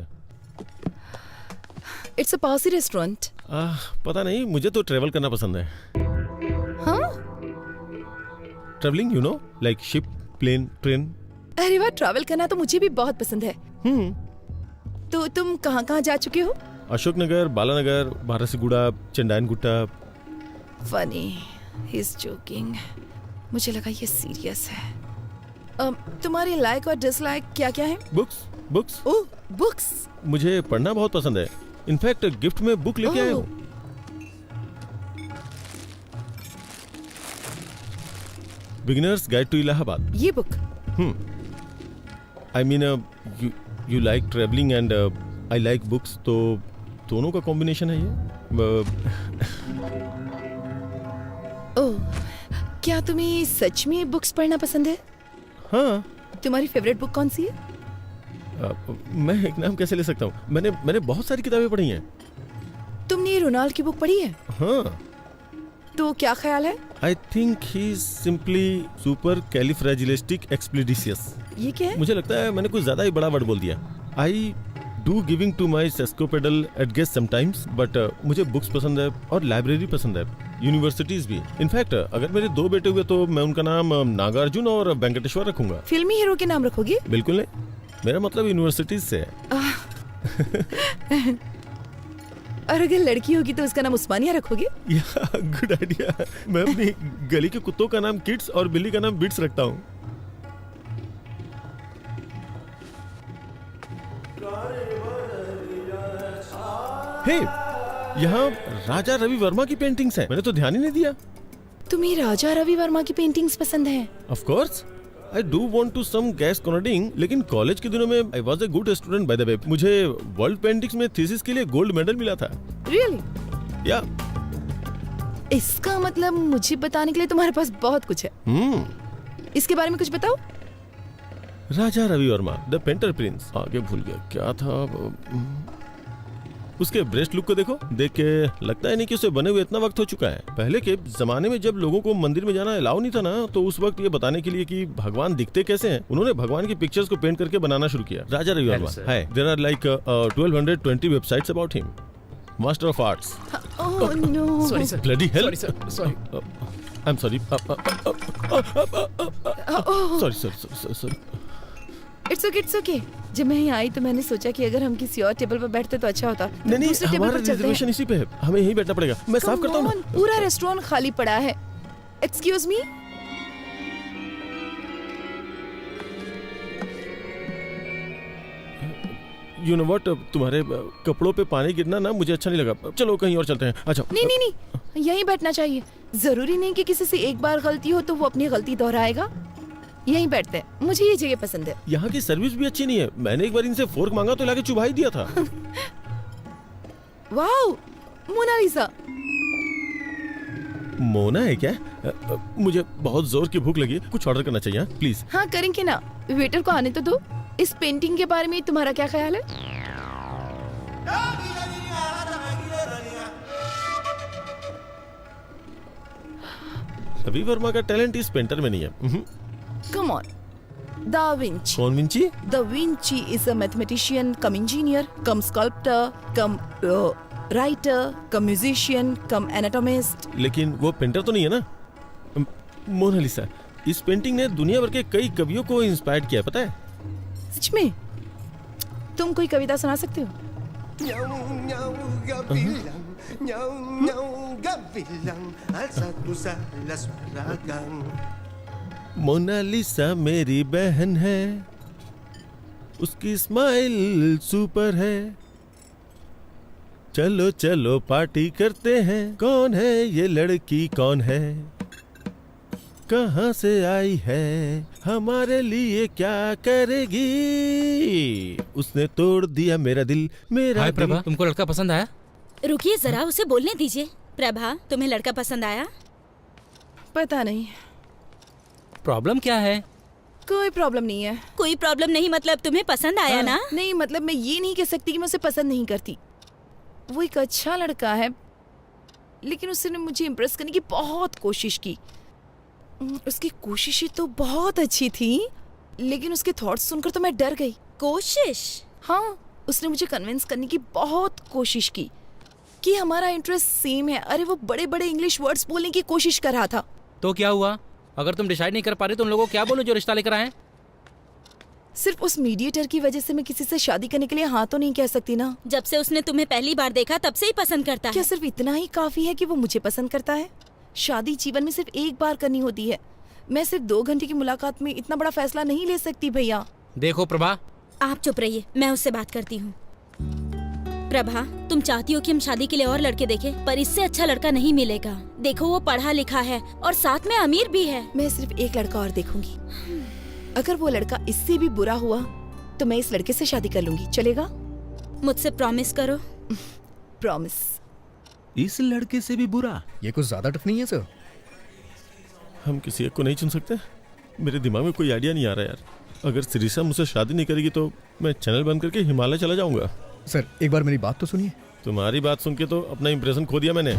It's a posh restaurant. पता नहीं, मुझे तो ट्रेवल करना पसंद है। हाँ? Travelling, you know, like ship, plane, train. अरे वाह, ट्रैवल करना तो मुझे भी बहुत पसंद है। तो तुम कहाँ कहाँ जा चुके हो? Ashoknagar, Balanagar, Barasiguda, Chandayanagutta. Funny, he is joking. मुझे लगा ये सीरियस है। तुम्हारी लाइक और डिसलाइक क्या क्या है? बुक्स। ओह, बुक्स। मुझे पढ़ना बहुत पसंद है। इनफैक्ट गिफ्ट में बुक लेके आया हूँ। Beginners guide to Allahabad. ये book? I mean you like travelling and I like books, तो दोनों का कॉम्बिनेशन है ये। ओह, क्या तुम्हें सच में बुक्स पढ़ना पसंद है? हाँ। तुम्हारी फेवरेट बुक कौन सी है? मैं एक नाम कैसे ले सकता हूँ? मैंने बहुत सारी किताबें पढ़ी हैं। तुमने रोनाल्ड की बुक पढ़ी है? हाँ। तो क्या ख्याल है? I think he is simply supercalifragilisticexpialidocious. ये क्या है? मुझे लगता है मैंने कुछ ज्यादा ही बड़ा वर्ड बोल दिया। I do giving to my sesquipedal at guest sometimes, but मुझे बुक्स पसंद है और लाइब्रेरी पसंद है, यूनिवर्सिटीज भी। इनफैक्ट अगर मेरे 2 बेटे हुए तो मैं उनका नाम नागार्जुन और वेंकटेश्वर रखूंगा। फिल्मी हीरो के नाम रखोगे? बिल्कुल नहीं, मेरा मतलब यूनिवर्सिटीज से है। और अगर लड़की होगी तो उसका नाम उस्मानिया रखोगे? Good idea. मैं अपनी गली के कुत्तों का नाम किड्स और बिल्ली का नाम बिट्स रखता हूँ। हे, यहाँ राजा रवि वर्मा की पेंटिंग्स हैं। मैंने तो ध्यान ही नहीं दिया। तुम्हें राजा रवि वर्मा की पेंटिंग्स पसंद हैं? Of course, I do want to some gas conding, लेकिन कॉलेज के दिनों में I was a good student by the way. मुझे वर्ल्ड पेंटिंग्स में थीसिस के लिए गोल्ड मेडल मिला था। रियली? या। इसका मतलब मुझे बताने के लिए तुम्हारे पास बहुत कुछ है। इसके बारे में कुछ बताओ। Raja Ravi Varma, the painter prince. आगे भूल गया क्या था। उसके ब्रेस्ट लुक को देखो, देख के लगता है नहीं कि उसे बने हुए इतना वक्त हो चुका है। पहले के जमाने में जब लोगों को मंदिर में जाना अलाउ नहीं था ना, तो उस वक्त ये बताने के लिए कि भगवान दिखते कैसे हैं, उन्होंने भगवान की पिक्चर्स को पेंट करके बनाना शुरू किया। राजा रवि वर्मा है। There are like 1220 websites about him. Master of arts. Oh no, sorry sir, bloody hell. Sorry sir, sorry. I am sorry. Sorry. It's okay. जब मैं यहाँ आई तो मैंने सोचा कि अगर हम किसी और टेबल पर बैठते तो अच्छा होता। नहीं, दूसरे टेबल हमारा पर चलते हैं। रिजर्वेशन इसी पे है, हमें यहीं बैठना पड़ेगा। मैं साफ करता हूँ ना। पूरा रेस्टोरेंट खाली पड़ा है। Excuse me. You know what, तुम्हारे कपड़ों पे पानी गिरना ना मुझे अच्छा नहीं लगा। चलो कहीं और चलते हैं। अच्छा। नहीं, यहीं बैठना चाहिए। जरूरी नहीं कि किसी से एक बार गलती हो तो वो अपनी गलती दोहराएगा। यहीं बैठते हैं, मुझे ये जगह पसंद है। यहाँ की सर्विस भी अच्छी नहीं है। मैंने एक बार इनसे फोर्क मांगा तो लाके चुभा ही दिया था। Wow, Mona Lisa. मोना है क्या? मुझे बहुत जोर की भूख लगी है, कुछ ऑर्डर करना चाहिए प्लीज। हाँ करेंगे ना, वेटर को आने तो दो। इस पेंटिंग के बारे में तुम्हारा क्या ख्याल है? रवि वर्मा का टैलेंट इस पेंटर में नहीं है। Come on, da Vinci. कौन Vinci? Da Vinci is a mathematician cum engineer cum sculptor cum writer cum musician cum anatomist. लेकिन वो पेंटर तो नहीं है ना। मोनालिसा, इस पेंटिंग ने दुनिया भर के कई कवियों को इंस्पायर किया, पता है? सच में? तुम कोई कविता सुना सकते हो? मोनालिसा मेरी बहन है, उसकी स्माइल सुपर है। चलो चलो पार्टी करते हैं। कौन है ये लड़की, कौन है, कहाँ से आई है, हमारे लिए क्या करेगी? उसने तोड़ दिया मेरा दिल, मेरा हाय दिल। प्रभा, तुमको लड़का पसंद आया? रुकिए जरा, उसे बोलने दीजिए। प्रभा, तुम्हें लड़का पसंद आया? पता नहीं। प्रॉब्लम क्या है? कोई प्रॉब्लम नहीं है। कोई प्रॉब्लम नहीं मतलब तुम्हें पसंद आया ना? नहीं मतलब मैं ये नहीं कह सकती कि मैं उसे पसंद नहीं करती। वो एक अच्छा लड़का है, लेकिन उसने मुझे इम्प्रेस करने की बहुत कोशिश की। उसकी कोशिशें तो बहुत अच्छी थी, लेकिन उसके थॉट्स सुनकर तो मैं डर गई। कोशिश? हाँ, उसने मुझे कन्विंस करने की बहुत कोशिश की कि हमारा इंटरेस्ट सेम है। अरे वो बड़े बड़े इंग्लिश वर्ड्स बोलने की कोशिश कर रहा था। तो क्या हुआ? अगर तुम डिसाइड नहीं कर पा रहे तो उन लोगों को क्या बोलो जो रिश्ता लेकर आए? सिर्फ उस मीडिएटर की वजह से मैं किसी से शादी करने के लिए हाँ तो नहीं कह सकती ना। जब से उसने तुम्हें पहली बार देखा तब से ही पसंद करता क्या है। सिर्फ इतना ही काफी है कि वो मुझे पसंद करता है? शादी जीवन में सिर्फ एक बार करनी होती है। मैं सिर्फ 2 घंटे की मुलाकात में इतना बड़ा फैसला नहीं ले सकती भैया। देखो प्रभा, आप चुप रहिए, मैं उससे बात करती हूँ। प्रभा, तुम चाहती हो कि हम शादी के लिए और लड़के देखें, पर इससे अच्छा लड़का नहीं मिलेगा। देखो वो पढ़ा लिखा है और साथ में अमीर भी है। मैं सिर्फ एक लड़का और देखूंगी। अगर वो लड़का इससे भी बुरा हुआ तो मैं इस लड़के से शादी कर लूंगी। चलेगा? मुझसे प्रॉमिस करो। प्रॉमिस। इस लड़के से भी बुरा? ये कुछ ज्यादा टफ नहीं है सर? हम किसी एक को नहीं चुन सकते? मेरे दिमाग में कोई आइडिया नहीं आ रहा यार। अगर सिरिसा मुझसे शादी नहीं करेगी तो मैं चैनल बंद करके हिमालय चला जाऊंगा। सर एक बार मेरी बात तो सुनिए। तुम्हारी बात सुन के तो अपना इंप्रेशन खो दिया मैंने।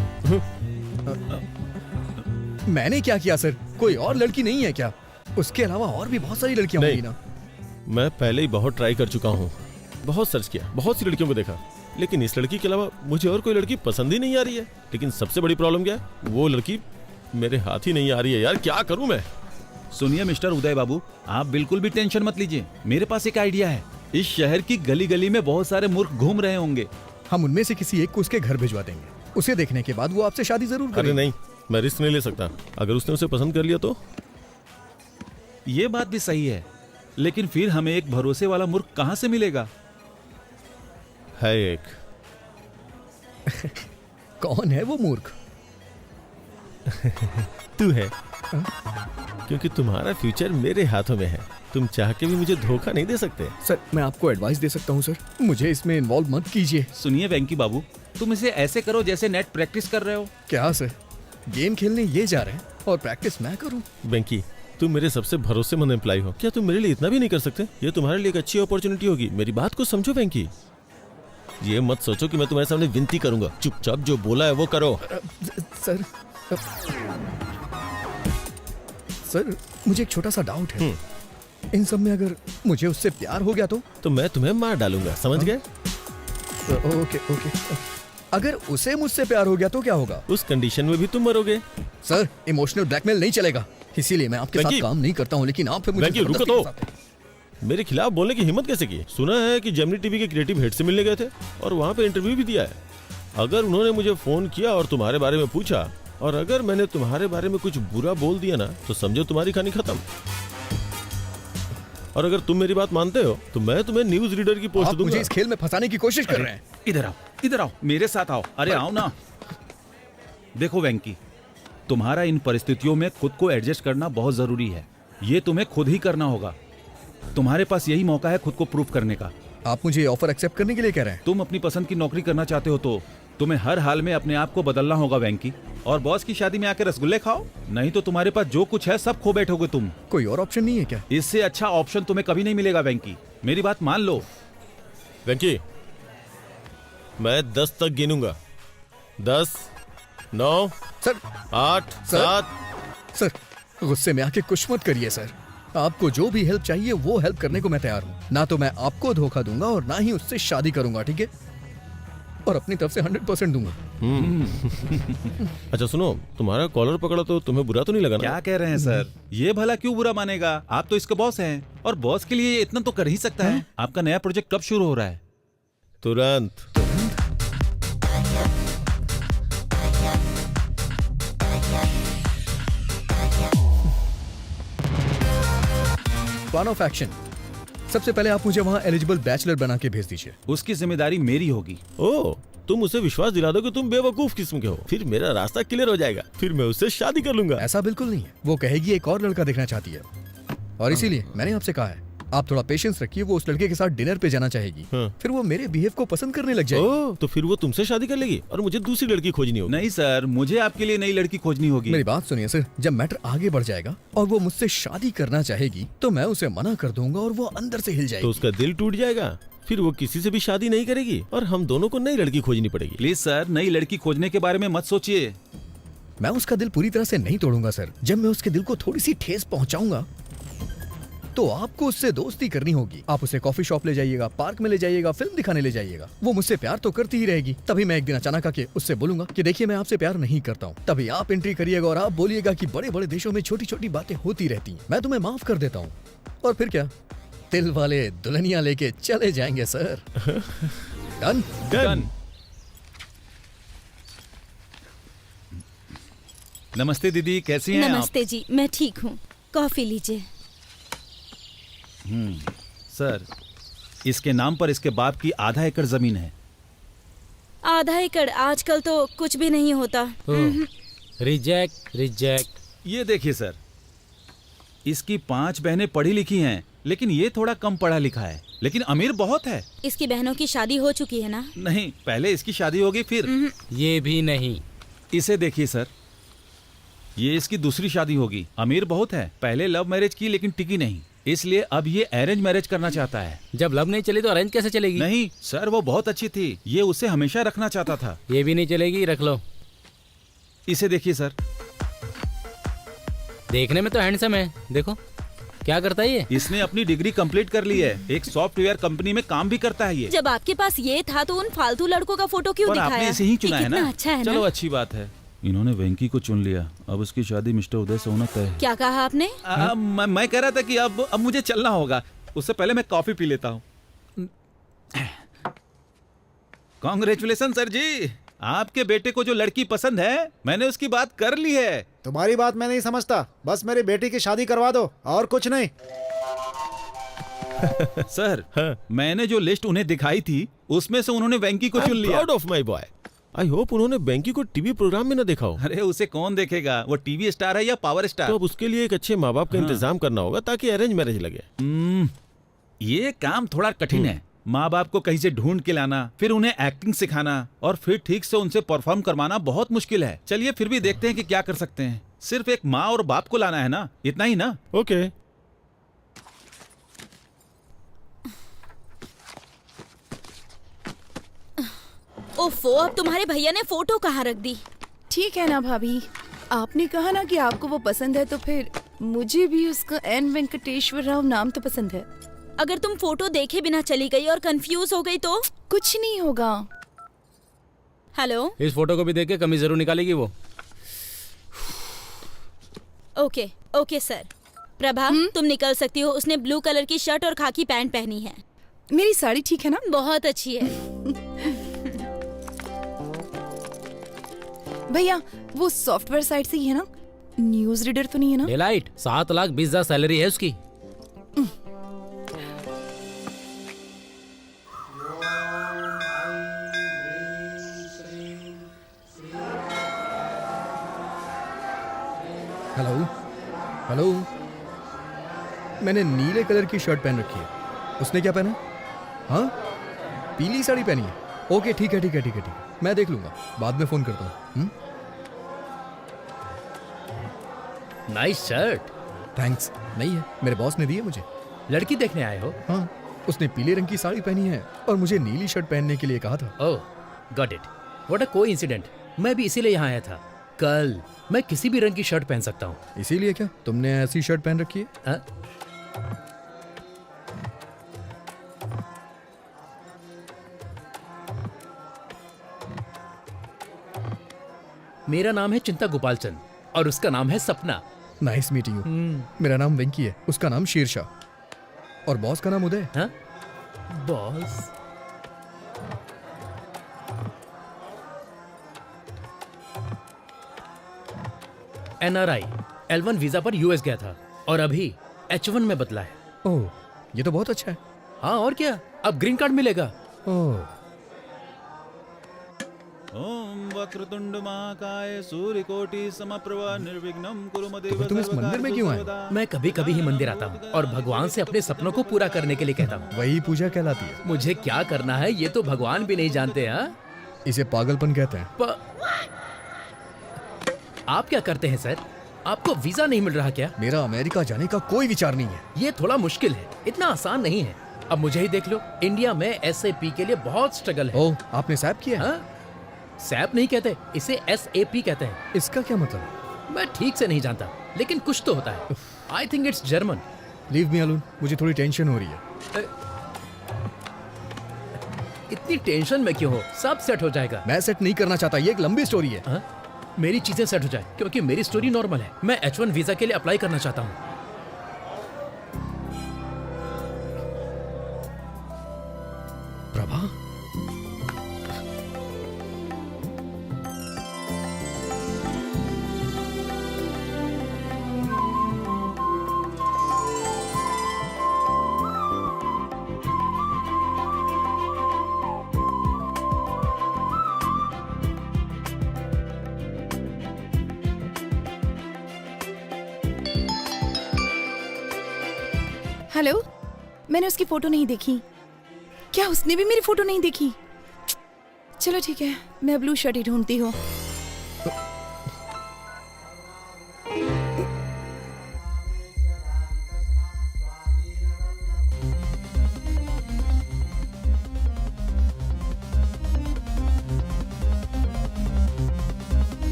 मैंने क्या किया सर? कोई और लड़की नहीं है क्या? उसके अलावा और भी बहुत सारी लड़कियां होंगी ना। मैं पहले ही बहुत ट्राई कर चुका हूँ, बहुत सर्च किया, बहुत सी लड़कियों को देखा, लेकिन इस लड़की के अलावा मुझे और कोई लड़की पसंद ही नहीं आ रही है। लेकिन सबसे बड़ी प्रॉब्लम क्या है? वो लड़की मेरे हाथ ही नहीं आ रही है यार। क्या करूं मैं? सुनिए मिस्टर उदय बाबू, आप बिल्कुल भी टेंशन मत लीजिए। मेरे पास एक आइडिया है। इस शहर की गली गली में बहुत सारे मूर्ख घूम रहे होंगे। हम उनमें से किसी एक को उसके घर भिजवा देंगे। उसे देखने के बाद वो आपसे शादी जरूर करेगा। अरे नहीं, मैं रिस्क नहीं ले सकता। अगर उसने उसे पसंद कर लिया तो? ये बात भी सही है, लेकिन फिर हमें एक भरोसे वाला मूर्ख कहाँ से मिलेगा? है एक। कौन है वो मूर्ख? तू है, क्योंकि तुम्हारा फ्यूचर मेरे हाथों में है। तुम चाह के भी मुझे धोखा नहीं दे सकते। सर मैं आपको एडवाइस दे सकता हूँ सर, मुझे इसमें इन्वॉल्व मत कीजिए। सुनिए वेंकी बाबू, तुम इसे ऐसे करो जैसे नेट प्रैक्टिस कर रहे हो। क्या सर? गेम खेलने ये जा रहे हैं और प्रैक्टिस मैं करूँ? बेंकी, तुम मेरे सबसे भरोसेमंद एम्प्लॉय हो, क्या तुम मेरे लिए इतना भी नहीं कर सकते? ये तुम्हारे लिए एक अच्छी अपॉर्चुनिटी होगी। मेरी बात को समझो बेंकी। ये मत सोचो कि मैं तुम्हारे सामने विनती करूंगा। चुपचाप जो बोला है वो करो। सर मुझे एक छोटा सा डाउट है। इन सब में अगर मुझे उससे प्यार हो गया तो मैं तुम्हें मार डालूंगा, समझ गए? Okay okay. अगर उसे मुझसे प्यार हो गया तो क्या होगा? उस कंडीशन में भी तुम मरोगे। सर इमोशनल ब्लैकमेल नहीं चलेगा, इसीलिए मैं आपके साथ काम नहीं करता हूँ। लेकिन आप फिर मुझे रुको तो। मेरे खिलाफ बोलने की हिम्मत कैसे की? सुना है कि जेमिनी टीवी के क्रिएटिव हेड से मिलने गए थे और वहाँ पे इंटरव्यू भी दिया है। अगर उन्होंने मुझे फोन किया और तुम्हारे बारे में पूछा, और अगर मैंने तुम्हारे बारे में कुछ बुरा बोल दिया ना, तो समझो तुम्हारी कहानी खत्म। और अगर तुम मेरी बात मानते हो तो मैं तुम्हें न्यूज रीडर की पोस्ट दूंगा। मुझे इस खेल में फंसाने की कोशिश कर रहे हैं। इधर आओ, मेरे साथ आओ। अरे आओ ना। देखो वेंकी, तुम्हारा इन परिस्थितियों में खुद को एडजस्ट करना बहुत जरूरी है। ये तुम्हें खुद ही करना होगा। तुम्हारे पास यही मौका है खुद को प्रूव करने का। आप मुझे ऑफर एक्सेप्ट करने के लिए कह रहे हैं? तुम अपनी पसंद की नौकरी करना चाहते हो तो तुम्हें हर हाल में अपने आप को बदलना होगा वेंकी। और बॉस की शादी में आकर रसगुल्ले खाओ, नहीं तो तुम्हारे पास जो कुछ है सब खो बैठोगे तुम। कोई और ऑप्शन नहीं है क्या? इससे अच्छा ऑप्शन तुम्हें कभी नहीं मिलेगा वेंकी, मेरी बात मान लो। वेंकी, मैं 10 तक गिनूंगा। 10, 9, सर 8, 7। सर गुस्से में आके कुछ मत करिए सर। आपको जो भी हेल्प चाहिए वो हेल्प करने को मैं तैयार हूँ। ना तो मैं आपको धोखा दूंगा और ना ही उससे शादी करूंगा, ठीक है? और अपनी तरफ से 100% दूंगा। अच्छा सुनो, तुम्हारा कॉलर पकड़ा तो तुम्हें बुरा तो नहीं लगा ना? क्या कह रहे हैं सर? ये भला क्यों बुरा मानेगा? आप तो इसके बॉस हैं और बॉस के लिए इतना तो कर ही सकता है। आपका नया प्रोजेक्ट कब शुरू हो रहा है? तुरंत। Plan of action. सबसे पहले आप मुझे वहाँ एलिजिबल बैचलर बना के भेज दीजिए। उसकी जिम्मेदारी मेरी होगी। ओह, तुम उसे विश्वास दिला दो कि तुम बेवकूफ किस्म के हो, फिर मेरा रास्ता क्लियर हो जाएगा, फिर मैं उससे शादी कर लूंगा। ऐसा बिल्कुल नहीं है। वो कहेगी एक और लड़का देखना चाहती है और इसीलिए मैंने आपसे कहा है आप थोड़ा पेशेंस रखिए। वो उस लड़के के साथ डिनर पे जाना चाहेगी, फिर वो मेरे बिहेव को पसंद करने लग जाएगी। ओह, तो फिर वो तुमसे शादी कर लेगी और मुझे दूसरी लड़की खोजनी होगी। नहीं सर, मुझे आपके लिए नई लड़की खोजनी होगी। मेरी बात सुनिए सर, जब मैटर आगे बढ़ जाएगा और वो मुझसे शादी करना चाहेगी तो मैं उसे मना कर दूंगा और वो अंदर से हिल जाएगी। तो उसका दिल टूट जाएगा, फिर वो किसी से भी शादी नहीं करेगी और हम दोनों को नई लड़की खोजनी पड़ेगी। प्लीज सर, नई लड़की खोजने के बारे में मत सोचिए। मैं उसका दिल पूरी तरह से नहीं तोड़ूंगा सर। जब मैं उसके दिल को थोड़ी सी ठेस पहुंचाऊंगा तो आपको उससे दोस्ती करनी होगी। आप उसे कॉफी शॉप ले जाइएगा, पार्क में ले जाइएगा, फिल्म दिखाने ले जाइएगा। वो मुझसे प्यार तो करती ही रहेगी। तभी मैं एक दिन अचानक आके उससे बोलूंगा कि देखिए मैं आपसे प्यार नहीं करता हूँ। तभी आप एंट्री करिएगा और आप बोलिएगा कि बड़े बड़े देशों में छोटी छोटी बातें होती रहती हैं, मैं तुम्हें माफ कर देता हूँ। और फिर क्या, दिल वाले दुल्हनिया लेके चले जाएंगे सर। Done done. नमस्ते दीदी, कैसी हैं नमस्ते जी, मैं ठीक हूँ। कॉफी लीजिए। सर, इसके नाम पर इसके बाप की आधा एकड़ जमीन है। आधा एकड़ आजकल तो कुछ भी नहीं होता। Reject reject. ये देखिए सर, इसकी 5 बहनें पढ़ी लिखी हैं, लेकिन ये थोड़ा कम पढ़ा लिखा है, लेकिन अमीर बहुत है। इसकी बहनों की शादी हो चुकी है ना? नहीं, पहले इसकी शादी होगी फिर। ये भी नहीं। इसे देखिए सर, ये इसकी दूसरी शादी होगी। अमीर बहुत है, पहले लव मैरिज की लेकिन टिकी नहीं, इसलिए अब ये अरेंज मैरिज करना चाहता है। जब लव नहीं चली तो अरेंज कैसे चलेगी? नहीं सर, वो बहुत अच्छी थी, ये उसे हमेशा रखना चाहता था। ये भी नहीं चलेगी, रख लो। इसे देखिए सर, देखने में तो हैंडसम है, देखो क्या करता है ये। इसने अपनी डिग्री कंप्लीट कर ली है, एक सॉफ्टवेयर कंपनी में काम भी करता है ये। जब आपके पास ये था तो उन फालतू लड़कों का फोटो क्यों पर दिखाया? आपने इसे ही चुना ये है कितना ना? अच्छा है चलो ना? अच्छी बात है, इन्होंने वेंकी को चुन लिया। अब उसकी शादी मिस्टर उदय से होना तय है। क्या कहा आपने? मैं कह रहा था कि अब मुझे चलना होगा, उससे पहले मैं कॉफी पी लेता हूँ। कांग्रेचुलेशन सर जी, आपके बेटे को जो लड़की पसंद है मैंने उसकी बात कर ली है। तुम्हारी बात मैं नहीं समझता, बस मेरी बेटी की शादी करवा दो और कुछ नहीं। सर, मैंने जो लिस्ट उन्हें दिखाई थी उसमें से उन्होंने वेंकी को चुन लिया। Proud of my boy. I hope उन्होंने वेंकी को टीवी प्रोग्राम में न देखा हो। अरे उसे कौन देखेगा, वो टीवी स्टार है या पावर स्टार। तो अब उसके लिए एक अच्छे माँ बाप का इंतजाम करना होगा ताकि अरेंज मैरिज लगे। ये काम थोड़ा कठिन है। माँ बाप को कहीं से ढूंढ के लाना, फिर उन्हें एक्टिंग सिखाना और फिर ठीक से उनसे परफॉर्म करवाना बहुत मुश्किल है। चलिए फिर भी देखते हैं कि क्या कर सकते हैं। सिर्फ एक माँ और बाप को लाना है ना, इतना ही ना? ओके। ओफो, अब तुम्हारे भैया ने फोटो कहाँ रख दी? ठीक है ना भाभी, आपने कहा ना कि आपको वो पसंद है, तो फिर मुझे भी उसका एन वेंकटेश्वर राव नाम तो पसंद है। अगर तुम फोटो देखे बिना चली गई और कंफ्यूज हो गई तो? कुछ नहीं होगा। हेलो, इस फोटो को भी देख के कमी जरूर निकालेगी वो। Okay okay sir. प्रभा, तुम निकल सकती हो। उसने ब्लू कलर की शर्ट और खाकी पैंट पहनी है। मेरी साड़ी ठीक है ना? बहुत अच्छी है। भैया, वो सॉफ्टवेयर साइट से ही है ना? न्यूज रीडर तो नहीं है ना? डेलाइट 7,20,000 सैलरी है उसकी। हेलो हेलो, मैंने नीले कलर की शर्ट पहन रखी है, उसने क्या पहना? हाँ, पीली साड़ी पहनी है। ओके ठीक है ठीक है ठीक है ठीक है, मैं देख लूंगा, बाद में फोन करता हूँ। Nice shirt. थैंक्स। नहीं है, मेरे बॉस ने दी है मुझे। लड़की देखने आए हो? हाँ, उसने पीले रंग की साड़ी पहनी है और मुझे नीली शर्ट पहनने के लिए कहा था। Oh, got it. What a coincident. मैं भी इसीलिए यहाँ आया था। कल मैं किसी भी रंग की शर्ट पहन सकता हूँ। इसीलिए क्या तुमने ऐसी शर्ट पहन रखी है? मेरा नाम है चिंता गोपालचंद और उसका नाम है सपना। Nice meeting you. मेरा नाम वेंकी है, उसका नाम शेरशाह और बॉस का नाम उदय। हाँ? बॉस? NRI L1 वीजा पर यूएस गया था और अभी H1 में बदला है। ओह, ये तो बहुत अच्छा है। हाँ और क्या, अब ग्रीन कार्ड मिलेगा। ओह, ओम वक्रतुंड महाकाय सूर्यकोटि समप्रभा निर्विघ्नं कुरु मदेव तो तुम इस मंदिर में क्यों आए? मैं कभी कभी ही मंदिर आता हूँ और भगवान से अपने सपनों को पूरा करने के लिए कहता हूँ। वही पूजा कहलाती है। मुझे क्या करना है ये तो भगवान भी नहीं जानते। हाँ, इसे पागलपन कहते हैं। आप क्या करते हैं सर? आपको वीजा नहीं मिल रहा क्या? मेरा अमेरिका जाने का कोई विचार नहीं है। ये थोड़ा मुश्किल है, इतना आसान नहीं है। अब मुझे ही देख लो, इंडिया में SAP के लिए बहुत स्ट्रगल है। ओह, आपने सैप किया? हाँ? सैप नहीं कहते, इसे SAP कहते हैं। इसका क्या मतलब? मैं ठीक से नहीं जानता, लेकिन कुछ तो होता है। I think it's German. Leave me alone, मुझे थोड़ी टेंशन हो रही है। इतनी टेंशन में क्यों हो? सब सेट हो जाएगा। मैं सेट नहीं करना चाहता, ये एक लंबी स्टोरी है। हा? मेरी चीजें सेट हो जाए, क्योंकि मेरी स्टोरी नॉर्मल है। मैं H1 वीजा के लिए अप्लाई करना चाहता हूँ। प्रभा, हेलो, मैंने उसकी फोटो नहीं देखी। क्या उसने भी मेरी फोटो नहीं देखी? चलो ठीक है, मैं ब्लू शर्ट ही ढूंढती हूँ।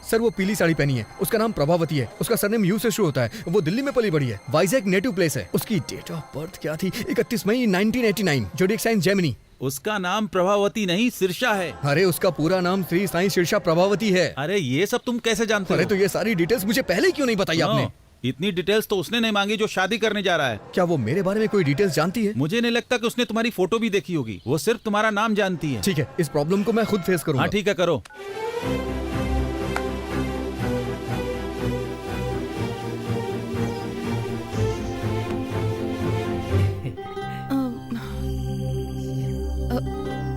सर वो पीली साड़ी पहनी है, उसका नाम प्रभावती है, उसका सरनेम यू से शुरू होता है, वो दिल्ली में पली बड़ी है, वाइजैक नेटिव प्लेस है। उसकी डेट ऑफ बर्थ क्या थी? 31 मई 1989, जोडिएक साइन जेमिनी। उसका नाम प्रभावती नहीं सिरसा है। अरे उसका पूरा नाम श्री साईं शीर्षा प्रभावती है। अरे ये सब तुम कैसे जानते हो? अरे तो ये सारी डिटेल्स मुझे पहले क्यों नहीं बताई आपने? इतनी डिटेल्स तो उसने नहीं मांगी जो शादी करने जा रहा है। क्या वो मेरे बारे में कोई डिटेल्स जानती है? मुझे नहीं लगता कि उसने तुम्हारी फोटो भी देखी होगी, वो सिर्फ तुम्हारा नाम जानती है। ठीक है, इस प्रॉब्लम को मैं खुद फेस करूंगा। हाँ ठीक है, करो।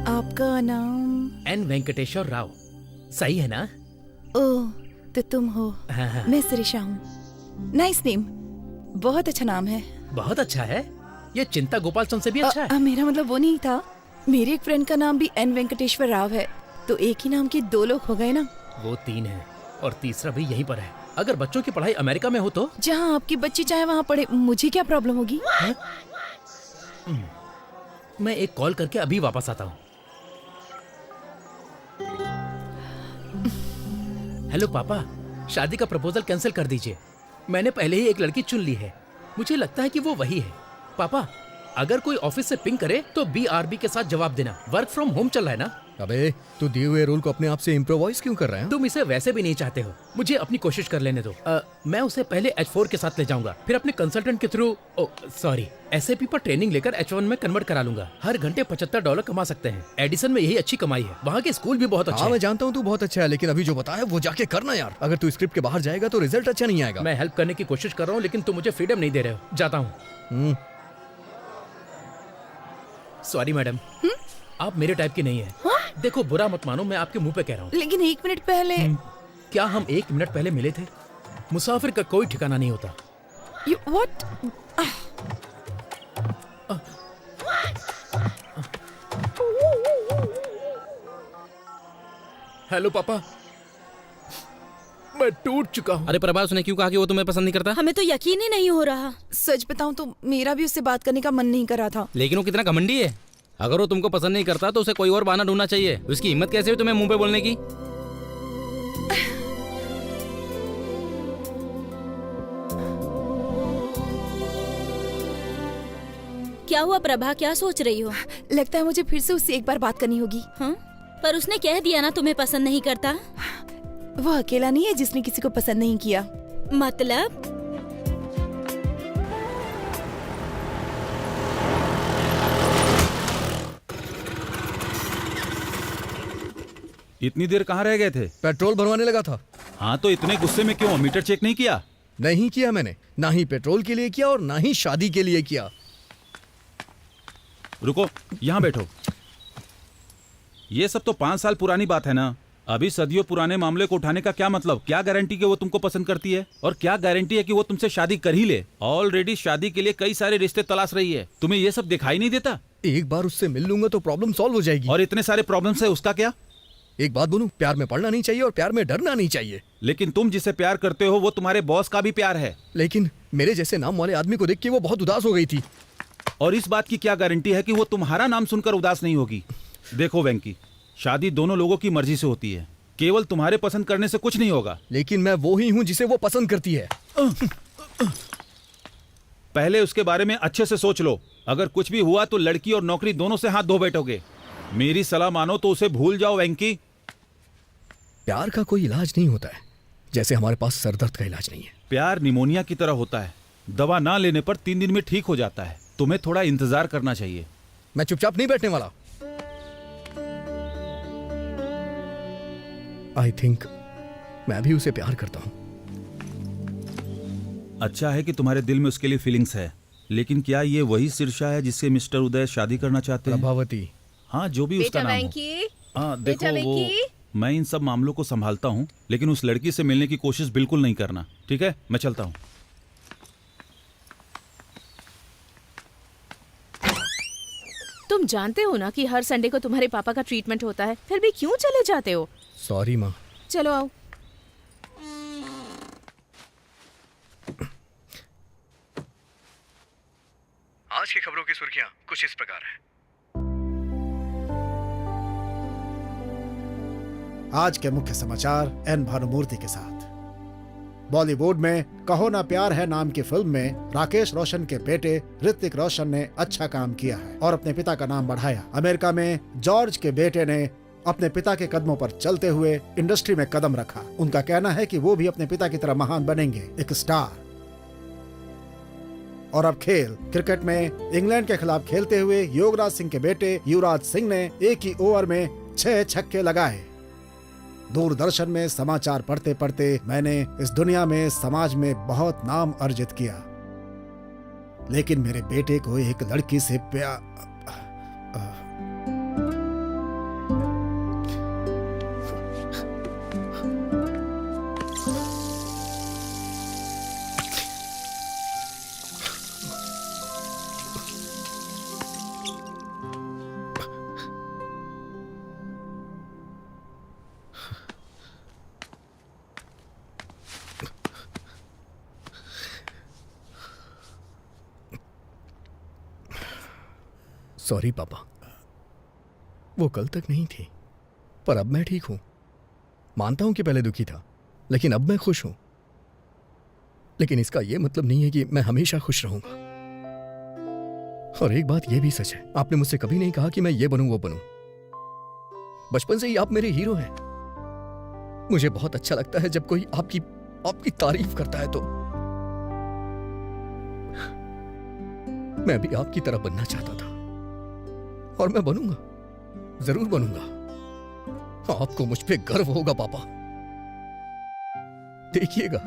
आपका नाम? एन वेंकटेश्वर राव। सही है ना? ओह, तो तुम हो। हाँ। मैं सिरिशा हूँ। नाइस नेम, बहुत अच्छा नाम है। बहुत अच्छा है, ये चिंता गोपाल चंद से भी अच्छा है। मेरा मतलब वो नहीं था, मेरे एक फ्रेंड का नाम भी एन वेंकटेश्वर राव है, तो एक ही नाम के दो लोग हो गए ना। वो 3 है और तीसरा भी यहीं पर है। अगर बच्चों की पढ़ाई अमेरिका में हो तो? जहाँ आपकी बच्ची चाहे वहाँ पढ़े, मुझे क्या प्रॉब्लम होगी? मैं एक कॉल करके अभी वापस आता हूँ। हेलो पापा, शादी का प्रपोजल कैंसिल कर दीजिए। मैंने पहले ही एक लड़की चुन ली है, मुझे लगता है कि वो वही है। पापा, अगर कोई ऑफिस से पिंग करे तो BRB के साथ जवाब देना। वर्क फ्रॉम होम चल रहा है ना? अबे तू दिए हुए रोल को अपने आप से इम्प्रोवाइज क्यों कर रहा है? तुम इसे वैसे भी नहीं चाहते हो, मुझे अपनी कोशिश कर लेने दो। मैं उसे पहले H4 के साथ ले जाऊंगा, फिर अपने कंसल्टेंट के थ्रू SAP पर ट्रेनिंग लेकर H1 में कन्वर्ट करा लूंगा। हर घंटे $75 कमा सकते हैं। एडिसन में यही अच्छी कमाई है, वहाँ के स्कूल भी बहुत अच्छे हैं। मैं जानता हूँ तू बहुत अच्छा है, लेकिन अभी जो बताया वो जाके करना यार। अगर तू स्क्रिप्ट के बाहर जाएगा तो रिजल्ट अच्छा नहीं आएगा। मैं हेल्प करने की कोशिश कर रहा हूँ, लेकिन तुम मुझे फ्रीडम नहीं दे रहे हो। जाता हूँ। सॉरी मैडम, आप मेरे टाइप की नहीं है। देखो बुरा मत मानो, मैं आपके मुंह पे कह रहा हूँ। लेकिन 1 मिनट पहले। क्या हम 1 मिनट पहले मिले थे? मुसाफिर का कोई ठिकाना नहीं होता। What? हेलो पापा, मैं टूट चुका हूँ। अरे प्रभा, उसने क्यों कहा कि वो तुम्हें पसंद नहीं करता? हमें तो यकीन ही नहीं हो रहा। सच बताऊं तो मेरा भी उससे बात करने का मन नहीं कर रहा था। लेकिन वो कितना घमंडी है। अगर वो तुमको पसंद नहीं करता तो उसे कोई और बहाना ढूंढना चाहिए। उसकी हिम्मत कैसे हुई तुम्हें मुंह पे बोलने की? क्या हुआ प्रभा, क्या सोच रही हो? लगता है मुझे फिर से उससे एक बार बात करनी होगी। हाँ? पर उसने कह दिया ना तुम्हें पसंद नहीं करता। वो अकेला नहीं है जिसने किसी को पसंद नहीं किया। मतलब? इतनी देर कहाँ रह गए थे? पेट्रोल भरवाने लगा था। हाँ तो इतने गुस्से में क्यों? मीटर चेक नहीं किया? नहीं किया मैंने, ना ही पेट्रोल के लिए किया और ना ही शादी के लिए किया। रुको, यहाँ बैठो। ये सब तो 5 साल पुरानी बात है ना। अभी सदियों पुराने मामले को उठाने का क्या मतलब? क्या गारंटी कि वो तुमको पसंद करती है? और क्या गारंटी है कि वो तुमसे शादी कर ही ले? ऑलरेडी शादी के लिए कई सारे रिश्ते तलाश रही है। तुम्हें ये सब दिखाई नहीं देता? एक बार उससे मिल लूंगा तो प्रॉब्लम सॉल्व हो जाएगी। और इतने सारे प्रॉब्लम्स है, उसका क्या? एक बात बोलूं, प्यार में पड़ना नहीं चाहिए और प्यार में डरना नहीं चाहिए। लेकिन तुम जिसे प्यार करते हो वो तुम्हारे बॉस का भी प्यार है। लेकिन मेरे जैसे नाम वाले आदमी को देख के वो बहुत उदास हो गई थी। और इस बात की क्या गारंटी है कि वो तुम्हारा नाम सुनकर उदास नहीं होगी? देखो वेंकी, शादी दोनों लोगों की मर्जी से होती है, केवल तुम्हारे पसंद करने से कुछ नहीं होगा। लेकिन मैं वो ही हूं जिसे वो पसंद करती है। पहले उसके बारे में अच्छे से सोच लो। अगर कुछ भी हुआ तो लड़की और नौकरी दोनों से हाथ धो बैठोगे। मेरी सलाह मानो तो उसे भूल जाओ वेंकी। प्यार का कोई इलाज नहीं होता है, जैसे हमारे पास सरदर्द का इलाज नहीं है। प्यार निमोनिया की तरह होता है, दवा ना लेने पर 3 दिन में ठीक हो जाता है। तुम्हें थोड़ा इंतजार करना चाहिए। मैं चुपचाप नहीं बैठने वाला। आई थिंक मैं भी उसे प्यार करता हूं। अच्छा है कि तुम्हारे दिल में उसके लिए फीलिंग्स है, लेकिन क्या ये वही शीर्षा है जिससे मिस्टर उदय शादी करना चाहते हैं? प्रभावती। हाँ, जो भी उसका नाम हो। हाँ देखो, वो मैं इन सब मामलों को संभालता हूँ, लेकिन उस लड़की से मिलने की कोशिश बिल्कुल नहीं करना, ठीक है? मैं चलता हूँ। तुम जानते हो ना कि हर संडे को तुम्हारे पापा का ट्रीटमेंट होता है, फिर भी क्यों चले जाते हो? सॉरी माँ। चलो आओ। आज की खबरों की सुर्खियां कुछ इस प्रकार हैं। आज के मुख्य समाचार एन भानुमूर्ति के साथ। बॉलीवुड में कहो ना प्यार है नाम की फिल्म में राकेश रोशन के बेटे ऋतिक रोशन ने अच्छा काम किया है और अपने पिता का नाम बढ़ाया। अमेरिका में जॉर्ज के बेटे ने अपने पिता के कदमों पर चलते हुए इंडस्ट्री में कदम रखा। उनका कहना है कि वो भी अपने पिता की तरह महान बनेंगे, एक स्टार। और अब खेल। क्रिकेट में इंग्लैंड के खिलाफ खेलते हुए युवराज सिंह के बेटे युवराज सिंह ने एक ही ओवर में 6 छक्के लगाए। दूरदर्शन में समाचार पढ़ते पढ़ते मैंने इस दुनिया में, समाज में बहुत नाम अर्जित किया, लेकिन मेरे बेटे को एक लड़की से प्यार। सॉरी पापा, वो कल तक नहीं थी, पर अब मैं ठीक हूं। मानता हूं कि पहले दुखी था, लेकिन अब मैं खुश हूं। लेकिन इसका यह मतलब नहीं है कि मैं हमेशा खुश रहूंगा। और एक बात यह भी सच है, आपने मुझसे कभी नहीं कहा कि मैं ये बनूं वो बनूं। बचपन से ही आप मेरे हीरो हैं। मुझे बहुत अच्छा लगता है जब कोई आपकी तारीफ करता है। तो मैं भी आपकी तरह बनना चाहता था और मैं बनूंगा, जरूर बनूंगा। आपको मुझ पे गर्व होगा पापा, देखिएगा।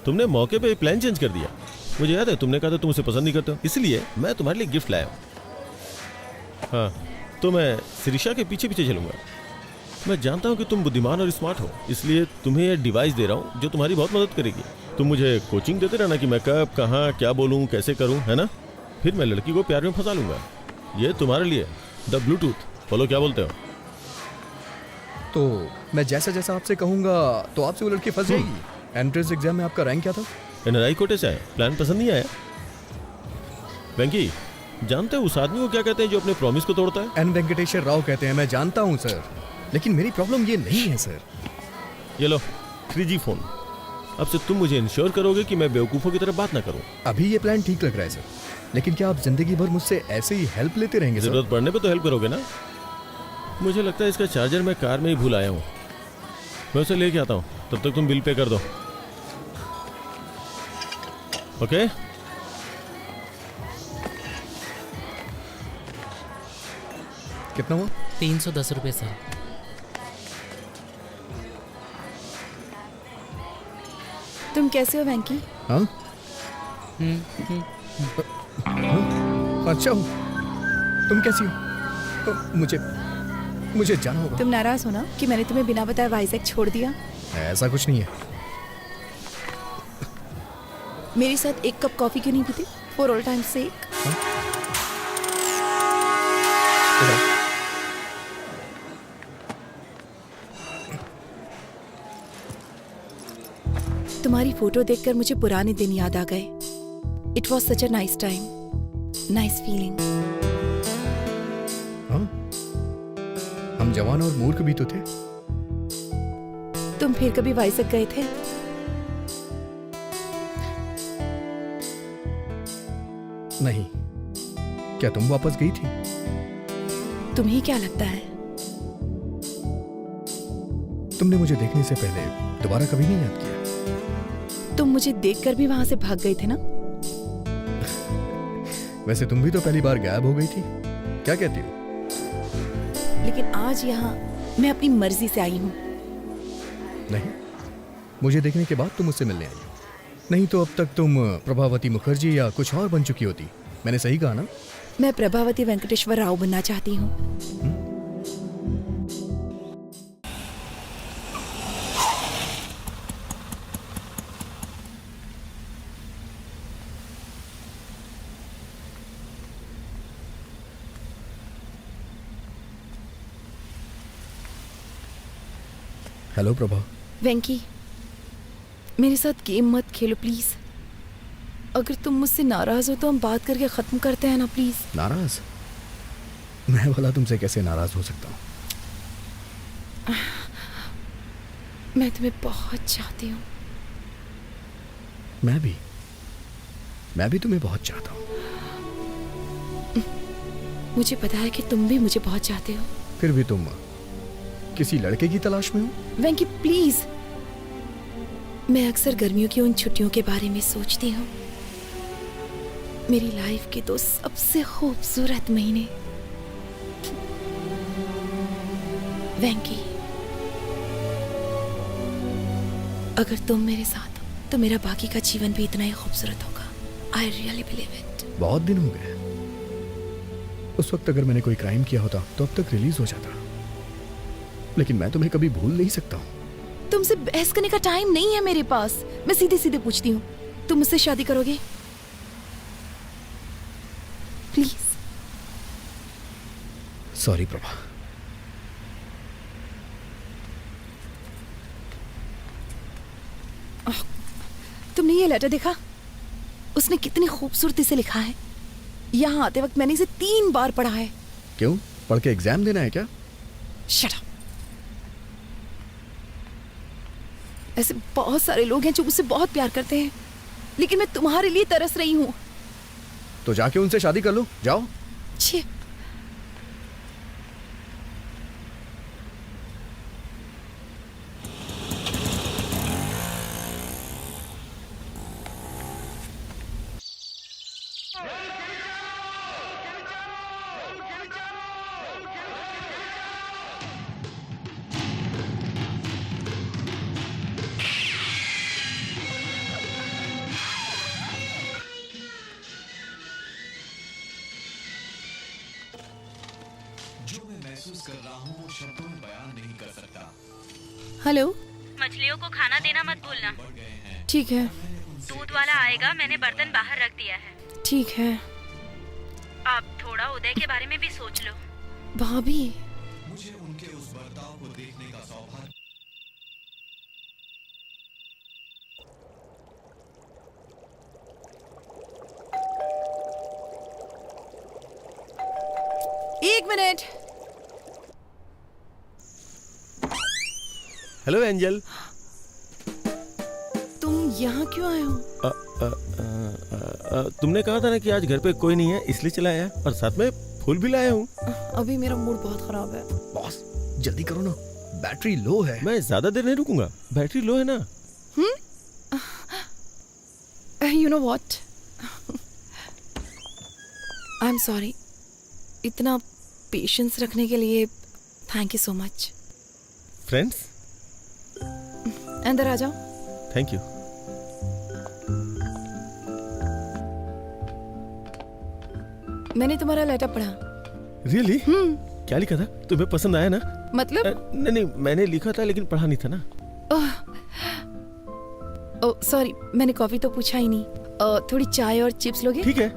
तुमने मौके पे प्लान चेंज कर दिया। मुझे याद है तुमने कहा था तुम उसे पसंद नहीं करते हो, इसलिए मैं तुम्हारे लिए गिफ्ट लाया हूं। हाँ, तो मैं शिरीषा के पीछे पीछे चलूंगा। मैं जानता हूं कि तुम बुद्धिमान और स्मार्ट हो, इसलिए तुम्हें यह डिवाइस दे रहा हूं जो तुम्हारी बहुत मदद करेगी। तुम मुझे कोचिंग देते रहना कि मैं कब, कहाँ, क्या बोलूं, कैसे करूं, है ना? फिर मैं लड़की को प्यार में फंसा लूंगा। ये तुम्हारे लिए द ब्लूटूथ। बोलो क्या बोलते हो? तो मैं जैसा जैसा आपसे कहूंगा तो आपसे वो लड़की फंस जाएगी। एंट्रेंस एग्जाम में आपका रैंक क्या था? एनआरआई कोटे से आए। प्लान पसंद नहीं आया? वेंकी, जानते हो उस आदमी को क्या कहते हैं जो अपने प्रॉमिस को तोड़ता है? एन वेंकटेश्वर राव कहते हैं। मैं जानता हूं सर, लेकिन मेरी प्रॉब्लम ये नहीं है सर। ये लो 3G फोन। अब से तुम मुझे इंश्योर करोगे कि मैं बेवकूफों की तरह बात ना करूं। अभी ये प्लान ठीक लग रहा है सर, लेकिन क्या आप जिंदगी भर मुझसे ऐसे ही हेल्प लेते रहेंगे? जरूरत पड़ने पे तो हेल्प करोगे ना? मुझे लगता है इसका चार्जर मैं कार में ही भूल आया हूँ। मैं उसे लेके आता हूँ, तब तक तुम बिल पे कर दो। ओके? कितना हुआ? 310 रुपए सर। तुम कैसे हो वेंकी? हाँ? अच्छा हूँ। तुम कैसी हो? मुझे जाना होगा। तुम नाराज हो ना कि मैंने तुम्हें बिना बताए वाइजैक छोड़ दिया? ऐसा कुछ नहीं है। मेरे साथ एक कप कॉफी क्यों नहीं पीते? फॉर ऑल टाइम सेक। तुम्हारी फोटो देखकर मुझे पुराने दिन याद आ गए। It was such a nice time, nice feeling. हाँ, हम जवान और मूर्ख भी तो थे। तुम फिर कभी वाइजक गए थे? नहीं। क्या तुम वापस गई थी? तुम्हें क्या लगता है? तुमने मुझे देखने से पहले दोबारा कभी नहीं याद किया? तुम मुझे देखकर भी वहां से भाग गए थे ना? वैसे तुम भी तो पहली बार गायब हो गई थी। क्या कहती हो? लेकिन आज यहाँ मैं अपनी मर्जी से आई हूँ। नहीं, मुझे देखने के बाद तुम मुझसे मिलने आई हो। नहीं तो अब तक तुम प्रभावती मुखर्जी या कुछ और बन चुकी होती। मैंने सही कहा ना? मैं प्रभावती वेंकटेश्वर राव बनना चाहती हूँ। हेलो प्रभा। वेंकी, मेरे साथ गेम मत खेलो प्लीज। अगर तुम मुझसे नाराज हो तो हम बात करके खत्म करते हैं ना प्लीज। नाराज? मैं भला तुमसे कैसे नाराज हो सकता हूँ? मैं तुम्हें बहुत चाहती हूँ। मैं भी तुम्हें बहुत चाहता हूँ। मुझे पता है कि तुम भी मुझे बहुत चाहते हो। फिर भी तुम किसी लड़के की तलाश में हो? वेंकी प्लीज, मैं अक्सर गर्मियों की उन छुट्टियों के बारे में सोचती हूँ। मेरी लाइफ के 2 सबसे खूबसूरत महीने। वेंकी, अगर तुम मेरे साथ हो तो मेरा बाकी का जीवन भी इतना ही खूबसूरत होगा। I really believe it. बहुत दिन हो गए। उस वक्त अगर मैंने कोई क्राइम किया होता तो अब तक रिलीज हो जाता, लेकिन मैं तुम्हें कभी भूल नहीं सकता हूँ। तुमसे बहस करने का टाइम नहीं है मेरे पास। मैं सीधे सीधे पूछती हूँ, तुम मुझसे शादी करोगे? प्लीज। सॉरी प्रभा। तुमने ये लेटर देखा? उसने कितनी खूबसूरती से लिखा है। यहाँ आते वक्त मैंने इसे 3 बार पढ़ा है। क्यों? पढ़ के एग्जाम देना है क्या? Shut up. ऐसे बहुत सारे लोग हैं जो मुझसे बहुत प्यार करते हैं, लेकिन मैं तुम्हारे लिए तरस रही हूँ। तो जाके उनसे शादी कर लो, जाओ। छी। हेलो। मछलियों को खाना देना मत भूलना। ठीक है। दूध वाला आएगा, मैंने बर्तन बाहर रख दिया है। ठीक है। अब थोड़ा उदय के बारे में भी सोच लो। भाभी, मुझे उनके उस बर्ताव को देखने का सौभाग्य। एक मिनट। Hello angel. तुम यहाँ क्यों आए हो? तुमने कहा था ना कि आज घर पे कोई नहीं है, इसलिए चला आया, और साथ में फूल भी लाया हूँ। अभी मेरा मूड बहुत खराब है। बॉस जल्दी करो ना, बैटरी लो है। मैं ज्यादा देर नहीं रुकूंगा, बैटरी लो है ना। You know what, I am sorry. इतना पेशेंस रखने के लिए thank you so much. Friends, अंदर आ जाओ। Thank you. मैंने तुम्हारा लेटर पढ़ा। रियली? क्या लिखा था? तुम्हें पसंद आया ना? मतलब? नहीं, मैंने लिखा था लेकिन पढ़ा नहीं था ना। ओह सॉरी, मैंने कॉफी तो पूछा ही नहीं। थोड़ी चाय और चिप्स लोगे? ठीक है।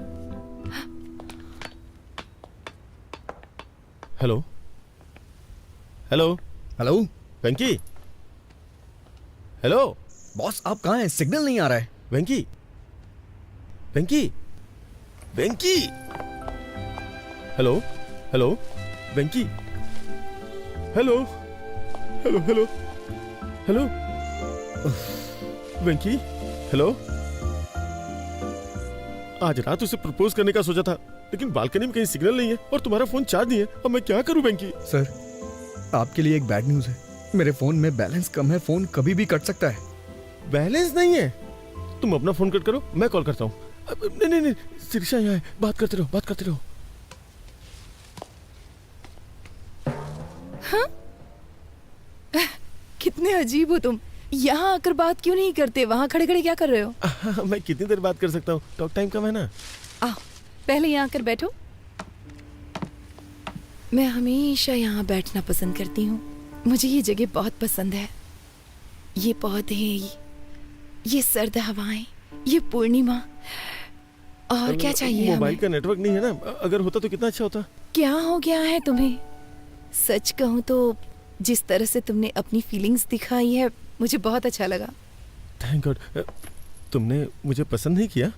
हेलो हेलो हेलो वेंकी। हेलो बॉस, आप कहाँ हैं? सिग्नल नहीं आ रहा है। वेंकी वेंकी वेंकी। हेलो हेलो वेंकी। हेलो हेलो हेलो हेलो वेंकी। हेलो। आज रात उसे प्रपोज करने का सोचा था, लेकिन बालकनी में कहीं सिग्नल नहीं है और तुम्हारा फोन चार्ज नहीं है। अब मैं क्या करूं वेंकी? सर, आपके लिए एक बैड न्यूज़ है। मेरे फोन में बैलेंस कम है, फोन कभी भी कट सकता है। बैलेंस नहीं है? तुम अपना फोन कट करो, मैं कॉल करता हूँ। नहीं नहीं नहीं, शिरीषा यहाँ है, बात करते रहो, बात करते रहो। हाँ? कितने अजीब हो तुम। यहाँ आकर बात क्यों नहीं करते? वहाँ खड़े खड़े क्या कर रहे हो? मैं कितनी देर बात कर सकता हूँ? टॉक टाइम कम है ना। पहले यहाँ आकर बैठो। मैं हमेशा यहाँ बैठना पसंद करती हूँ। मुझे ये जगह बहुत पसंद है। ये पौधे, ये सर्द हवाएं, ये पूर्णिमा, और क्या चाहिए मोबाइल हमें? का नेटवर्क नहीं है ना, अगर होता तो कितना अच्छा होता। क्या हो गया है तुम्हें? सच कहूँ तो जिस तरह से तुमने अपनी फीलिंग्स दिखाई है, मुझे बहुत अच्छा लगा। Thank God. तुमने मुझे पसंद नहीं किया?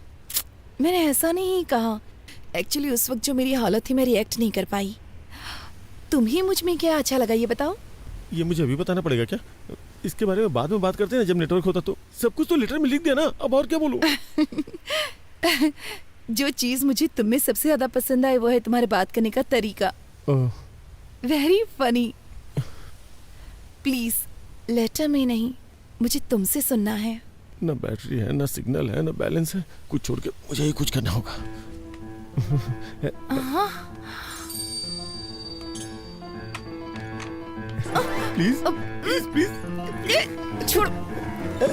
मैंने ऐसा नहीं कहा। एक्चुअली उस वक्त जो मेरी हालत थी, मैं रिएक्ट नहीं कर पाई। तुम्हें मुझ में क्या अच्छा लगा ये बताओ? ये मुझे अभी बताना पड़ेगा क्या? इसके बारे में बाद में बात करते हैं जब नेटवर्क होता तो। सब कुछ तो लेटर में लिख दिया ना, अब और क्या बोलूं? जो चीज मुझे तुम में सबसे ज्यादा पसंद आई वो है तुम्हारे बात करने का तरीका। Very funny. प्लीज लेटर में नहीं, मुझे तुमसे सुनना है। ना बैटरी है, ना सिग्नल है, ना बैलेंस है। कुछ छोड़ के मुझे ही कुछ करना होगा। प्लीज प्लीज प्लीज छोड़ो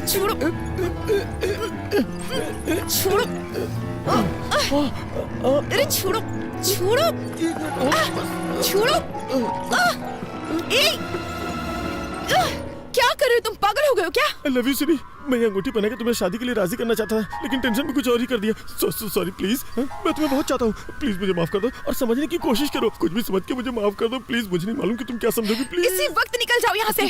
छोड़ो छोड़ो। अरे छोड़ो छोड़ो छोड़ो। क्या कर रहे हो तुम? पागल हो गए हो क्या? I love you सिरी। मैं ये अंगूठी पहना के तुम्हें शादी के लिए राजी करना चाहता था, लेकिन टेंशन में कुछ और ही कर दिया। Sorry please. मैं तुम्हें बहुत चाहता हूँ, प्लीज मुझे माफ कर दो और समझने की कोशिश करो। कुछ भी समझ के मुझे माफ कर दो प्लीज। मुझे नहीं मालूम कि तुम क्या समझोगी। प्लीज इसी वक्त निकल जाओ यहाँ से।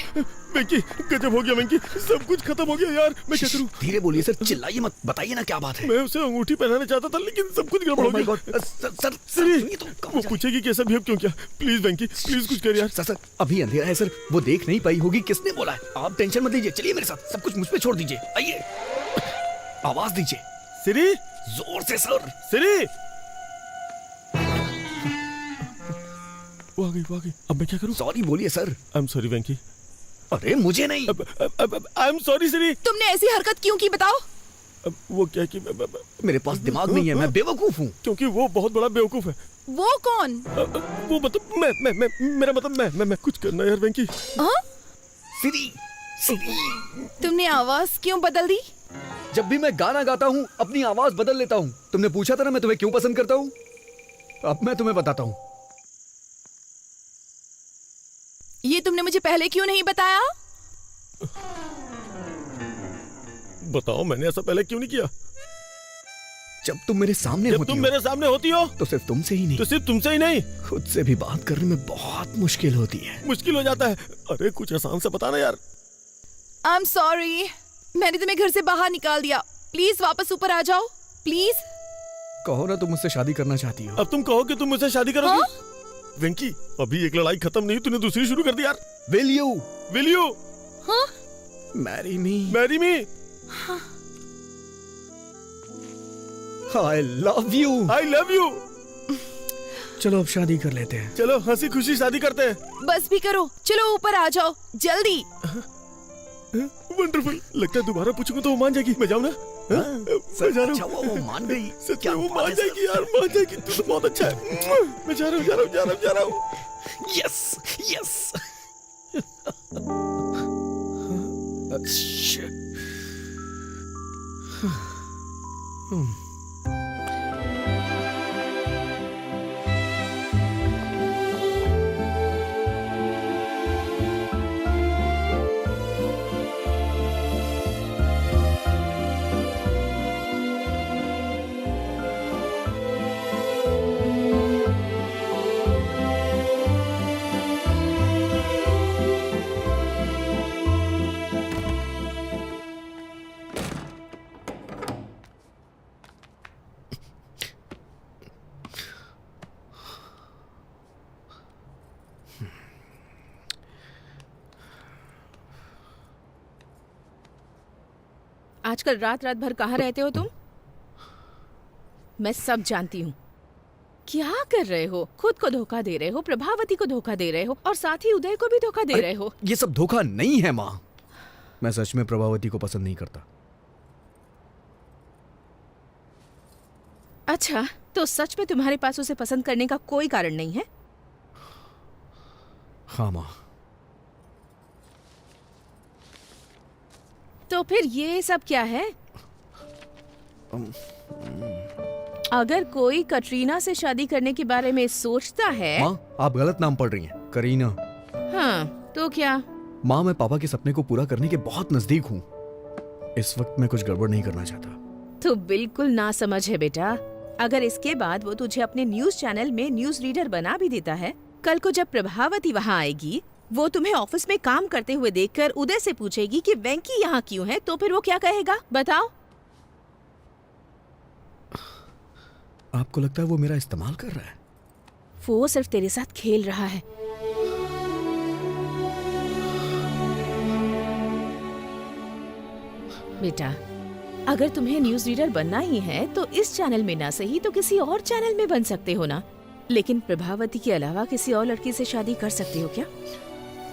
वेंकी, गजब हो गया वेंकी, सब कुछ खत्म हो गया यार। मैं क्या करूँ? धीरे बोलिए सर, चिल्लाइए मत, बताइए ना क्या बात है। मैं उसे अंगूठी पहनाना चाहता था, लेकिन सब कुछ गड़बड़ हो गया। सर सिरी, वो पूछेगी कैसा बिहेव क्यों किया। प्लीज वेंकी, प्लीज कुछ कर यार। सर अभी अंधेरा है सर, वो देख नहीं पाई होगी। किसने बोला है? आप टेंशन मत लीजिए, चलिए मेरे साथ। सब कुछ मुझ पे छोड़ दीजिए। आइए, आवाज दीजिए। सिरी, जोर से सर। सिरी, वो आ गई। अब मैं क्या करूं? सॉरी बोलिए सर। आई एम सॉरी वेंकी। अरे मुझे नहीं। आई एम सॉरी सिरी। तुमने ऐसी हरकत क्यों की बताओ? वो क्या कि मेरे पास दिमाग नहीं है, मैं बेवकूफ हूँ। क्योंकि वो बहुत बड़ा बेवकूफ है। वो कौन? वो मतलब मैं मेरा मतलब मैं कुछ करना यार वेंकी। सिरी, तुमने आवाज क्यों बदल दी? जब भी मैं गाना गाता हूँ अपनी आवाज बदल लेता हूँ। तुमने पूछा था ना मैं तुम्हें क्यों पसंद करता हूँ। अब मैं तुम्हें बताता हूँ। ये तुमने मुझे पहले क्यों नहीं बताया? बताओ, मैंने ऐसा पहले क्यों नहीं किया? जब तुम मेरे सामने जब होती तुम हो, मेरे सामने होती हो तो सिर्फ तुमसे ही नहीं, तो सिर्फ तुमसे ही नहीं, खुद से भी बात करने में बहुत मुश्किल होती है। मुश्किल हो जाता है। अरे कुछ आसान से बताना यार। आई एम सॉरी, मैंने तुम्हें घर से बाहर निकाल दिया। प्लीज वापस ऊपर आ जाओ प्लीज। कहो ना तुम मुझसे शादी करना चाहती हो। अब तुम कहो कि तुम मुझसे शादी करोगी। वेंकी, अभी एक लड़ाई खत्म नहीं, तूने दूसरी शुरू कर दी यार। Will you marry me? Marry me. I love you. चलो अब शादी कर लेते हैं। चलो हंसी खुशी शादी करते हैं। बस भी करो, चलो ऊपर आ जाओ जल्दी। वंडरफुल। लगता है दोबारा पूछूंगा तो वो मान जाएगी। मैं जाऊँ ना? मैं जा रहा हूँ। अच्छा वो मान गई। सच में वो मान जाएगी यार, मान जाएगी। तू तो बहुत अच्छा है। मैं जा रहा हूँ। Yes yes. आजकल रात रात भर कहाँ रहते हो तुम? मैं सब जानती हूँ। क्या कर रहे हो? खुद को धोखा दे रहे हो, प्रभावती को धोखा दे रहे हो और साथ ही उदय को भी धोखा दे रहे हो। ये सब धोखा नहीं है माँ। मैं सच में प्रभावती को पसंद नहीं करता। अच्छा, तो सच में तुम्हारे पास उसे पसंद करने का कोई कारण नहीं है? हाँ माँ। तो फिर ये सब क्या है? अगर कोई कटरीना से शादी करने के बारे में सोचता है। माँ, आप गलत नाम पढ़ रही हैं। करीना। हाँ, तो क्या? माँ, मैं पापा के सपने को पूरा करने के बहुत नजदीक हूँ। इस वक्त मैं कुछ गड़बड़ नहीं करना चाहता। तो बिल्कुल ना समझ है बेटा। अगर इसके बाद वो तुझे अपने न्यूज चैनल में न्यूज रीडर बना भी देता है, कल को जब प्रभावती वहाँ आएगी, वो तुम्हें ऑफिस में काम करते हुए देखकर उदय से पूछेगी कि वेंकी यहाँ क्यों है, तो फिर वो क्या कहेगा बताओ? आपको लगता है वो मेरा इस्तेमाल कर रहा है? वो सिर्फ तेरे साथ खेल रहा है। बेटा, अगर तुम्हें न्यूज रीडर बनना ही है तो इस चैनल में ना सही तो किसी और चैनल में बन सकते हो ना। लेकिन प्रभावती के अलावा किसी और लड़की से शादी कर सकते हो क्या?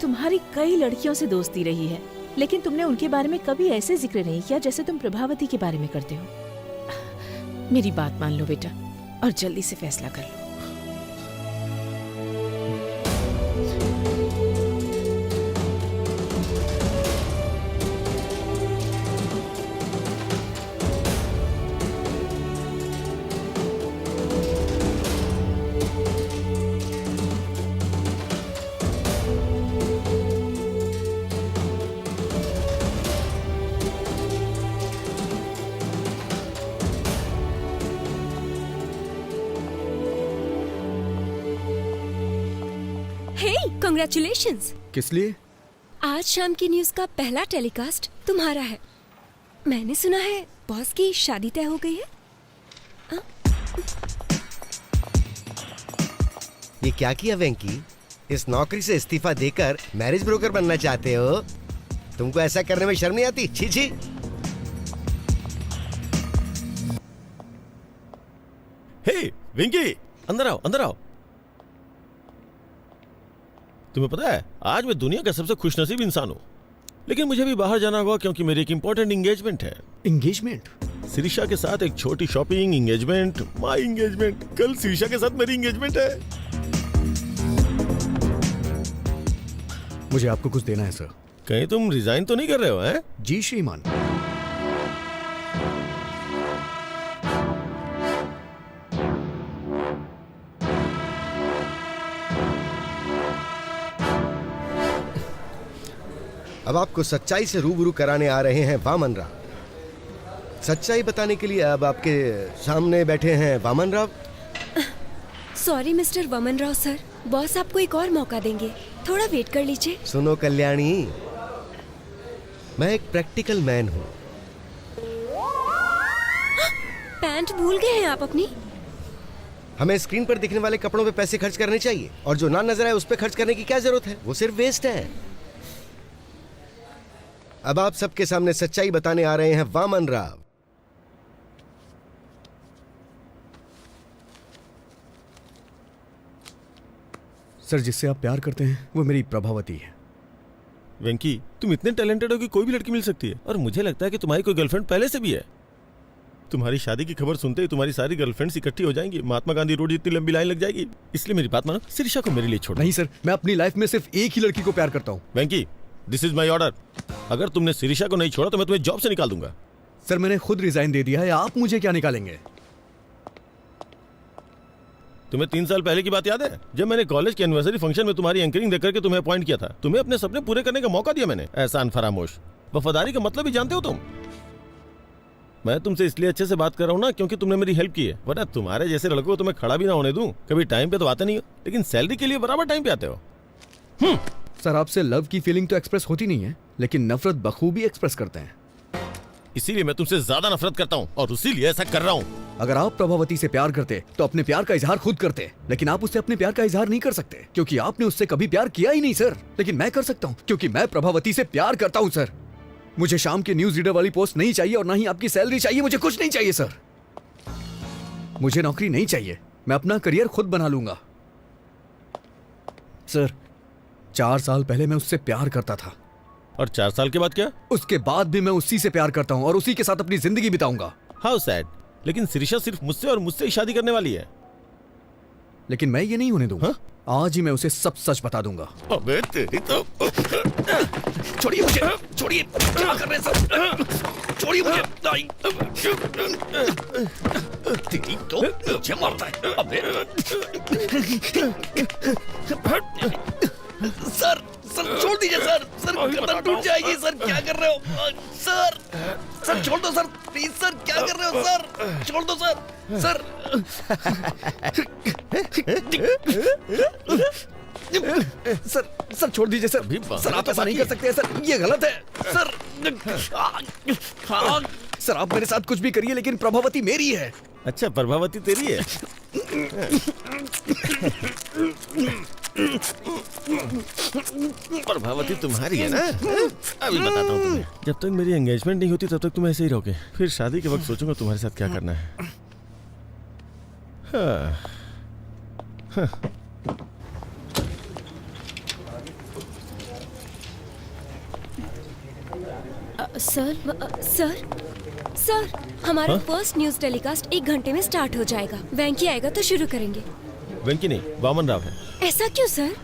तुम्हारी कई लड़कियों से दोस्ती रही है, लेकिन तुमने उनके बारे में कभी ऐसे जिक्र नहीं किया जैसे तुम प्रभावती के बारे में करते हो। मेरी बात मान लो बेटा और जल्दी से फैसला कर लो। कांग्रेचुलेशंस। किस लिए? आज शाम की न्यूज का पहला टेलीकास्ट तुम्हारा है। मैंने सुना है बॉस की शादी तय हो गई है। ये क्या किया वेंकी? इस नौकरी से इस्तीफा देकर मैरिज ब्रोकर बनना चाहते हो? तुमको ऐसा करने में शर्म नहीं आती? छी छी। हे वेंकी, अंदर आओ, अंदर आओ। तुम्हें पता है आज मैं दुनिया का सबसे खुशनसीब इंसान हूँ, लेकिन मुझे भी बाहर जाना होगा क्योंकि मेरी एक इंपॉर्टेंट एंगेजमेंट है। एंगेजमेंट? सिरिशा के साथ एक छोटी शॉपिंग, एंगेजमेंट, माय एंगेजमेंट। कल सिरिशा के साथ मेरी एंगेजमेंट है। मुझे आपको कुछ देना है सर। कहीं तुम रिजाइन तो नहीं कर रहे हो? हैं? जी श्रीमान। अब आपको सच्चाई से रूबरू कराने आ रहे हैं वामन राव। सच्चाई बताने के लिए अब आपके सामने बैठे हैं Vaman Rao. Sorry mister Vaman Rao sir, boss आपको एक और मौका देंगे, थोड़ा वेट कर लीजिए। सुनो कल्याणी, मैं एक प्रैक्टिकल मैन हूँ। पैंट भूल गए हैं आप अपनी? हमें स्क्रीन पर दिखने वाले कपड़ों पे पैसे खर्च करने चाहिए और जो ना नजर आए उस पे खर्च करने की क्या जरूरत है? वो सिर्फ वेस्ट है। अब आप सबके सामने सच्चाई बताने आ रहे हैं वामन राव। सर, जिससे आप प्यार करते हैं वो मेरी प्रभावती है। वेंकी, तुम इतने टैलेंटेड हो कि कोई भी लड़की मिल सकती है, और मुझे लगता है कि तुम्हारी कोई गर्लफ्रेंड पहले से भी है। तुम्हारी शादी की खबर सुनते ही तुम्हारी सारी गर्लफ्रेंड्स इकट्ठी हो जाएंगी, महात्मा गांधी रोड जितनी लंबी लाइन लग जाएगी। इसलिए मेरी बात मानो, सिरिशा को मेरे लिए छोड़ो। नहीं सर, मैं अपनी लाइफ में सिर्फ एक ही लड़की को प्यार करता हूँ। वेंकी, दिस इज माई ऑर्डर। अगर तुमने सिरिशा को नहीं छोड़ा तो मैं तुम्हें जॉब से निकाल दूंगा। सर, मैंने खुद रिजाइन दे दिया है, आप मुझे क्या निकालेंगे? तुम्हें 3 साल पहले की बात याद है, जब मैंने कॉलेज के एनिवर्सरी फंक्शन में तुम्हारी एंकरिंग देकर के तुम्हें अपॉइंट किया था? तुम्हें अपने सपने पूरे करने का मौका दिया मैंने। एहसान फरामोश। वफादारी का मतलब ही जानते हो तुम? मैं तुमसे इसलिए अच्छे से बात कर रहा हूँ ना क्योंकि तुमने मेरी हेल्प की है, वरना तुम्हारे जैसे लड़कों को तुम्हें खड़ा भी ना होने दूं। कभी टाइम पे तो आते नहीं हो, लेकिन सैलरी के लिए बराबर टाइम पे आते हो। सर, आपसे लव की फीलिंग तो एक्सप्रेस होती नहीं है, लेकिन नफरत बखूबी एक्सप्रेस करते हैं। इसीलिए मैं तुमसे ज्यादा नफरत करता हूँ और इसीलिए ऐसा कर रहा हूँ। अगर आप प्रभावती से प्यार करते तो अपने प्यार का इजहार खुद करते, लेकिन आप उससे अपने प्यार का इजहार नहीं कर सकते क्योंकि आपने उससे कभी प्यार किया ही नहीं सर। लेकिन मैं कर सकता हूँ क्योंकि मैं प्रभावती से प्यार करता हूँ सर। मुझे शाम के न्यूज रीडर वाली पोस्ट नहीं चाहिए और ना ही आपकी सैलरी चाहिए। मुझे कुछ नहीं चाहिए सर। मुझे नौकरी नहीं चाहिए। मैं अपना करियर खुद बना लूंगा। सर 4 साल पहले मैं उससे प्यार करता था। और 4 साल के बाद क्या? उसके बाद भी मैं उसी से प्यार करता हूँ और उसी के साथ अपनी जिंदगी बिताऊंगा। How sad. लेकिन शिरीषा सिर्फ मुझसे और मुझसे ही शादी करने वाली है। लेकिन मैं ये नहीं होने दूंगा। आज ही मैं उसे सब सच बता दूंगा। अबे तेरी तो। छोड़िए मुझे, छोड़िए। क्या कर रहे हैं सब? छोड़िए मुझे। तेरी तो मुझे मारता है। अबे सर, सर छोड़ दीजिए सर। सर गर्दन टूट जाएगी सर। क्या कर रहे हो सर? सर छोड़ दो सर प्लीज। सर क्या कर रहे हो सर? छोड़ दो सर। सर सर सर छोड़ दीजिए सर। सर आप ऐसा नहीं कर सकते सर, ये गलत है सर। सर आप मेरे साथ कुछ भी करिए लेकिन प्रभावती मेरी है। अच्छा प्रभावती तेरी है। प्रभावती तुम्हारी है ना? अभी बताता हूँ तुम्हें। जब तक मेरी एंगेजमेंट नहीं होती तब तक तुम ऐसे ही रहोगे। फिर शादी के वक्त सोचूंगा तुम्हारे साथ क्या करना है। हाँ। हाँ। सर सर हमारा फर्स्ट न्यूज टेलीकास्ट 1 घंटे में स्टार्ट हो जाएगा। वेंकी आएगा तो शुरू करेंगे। वेंकी नहीं, वामन राव है। ऐसा क्यों सर?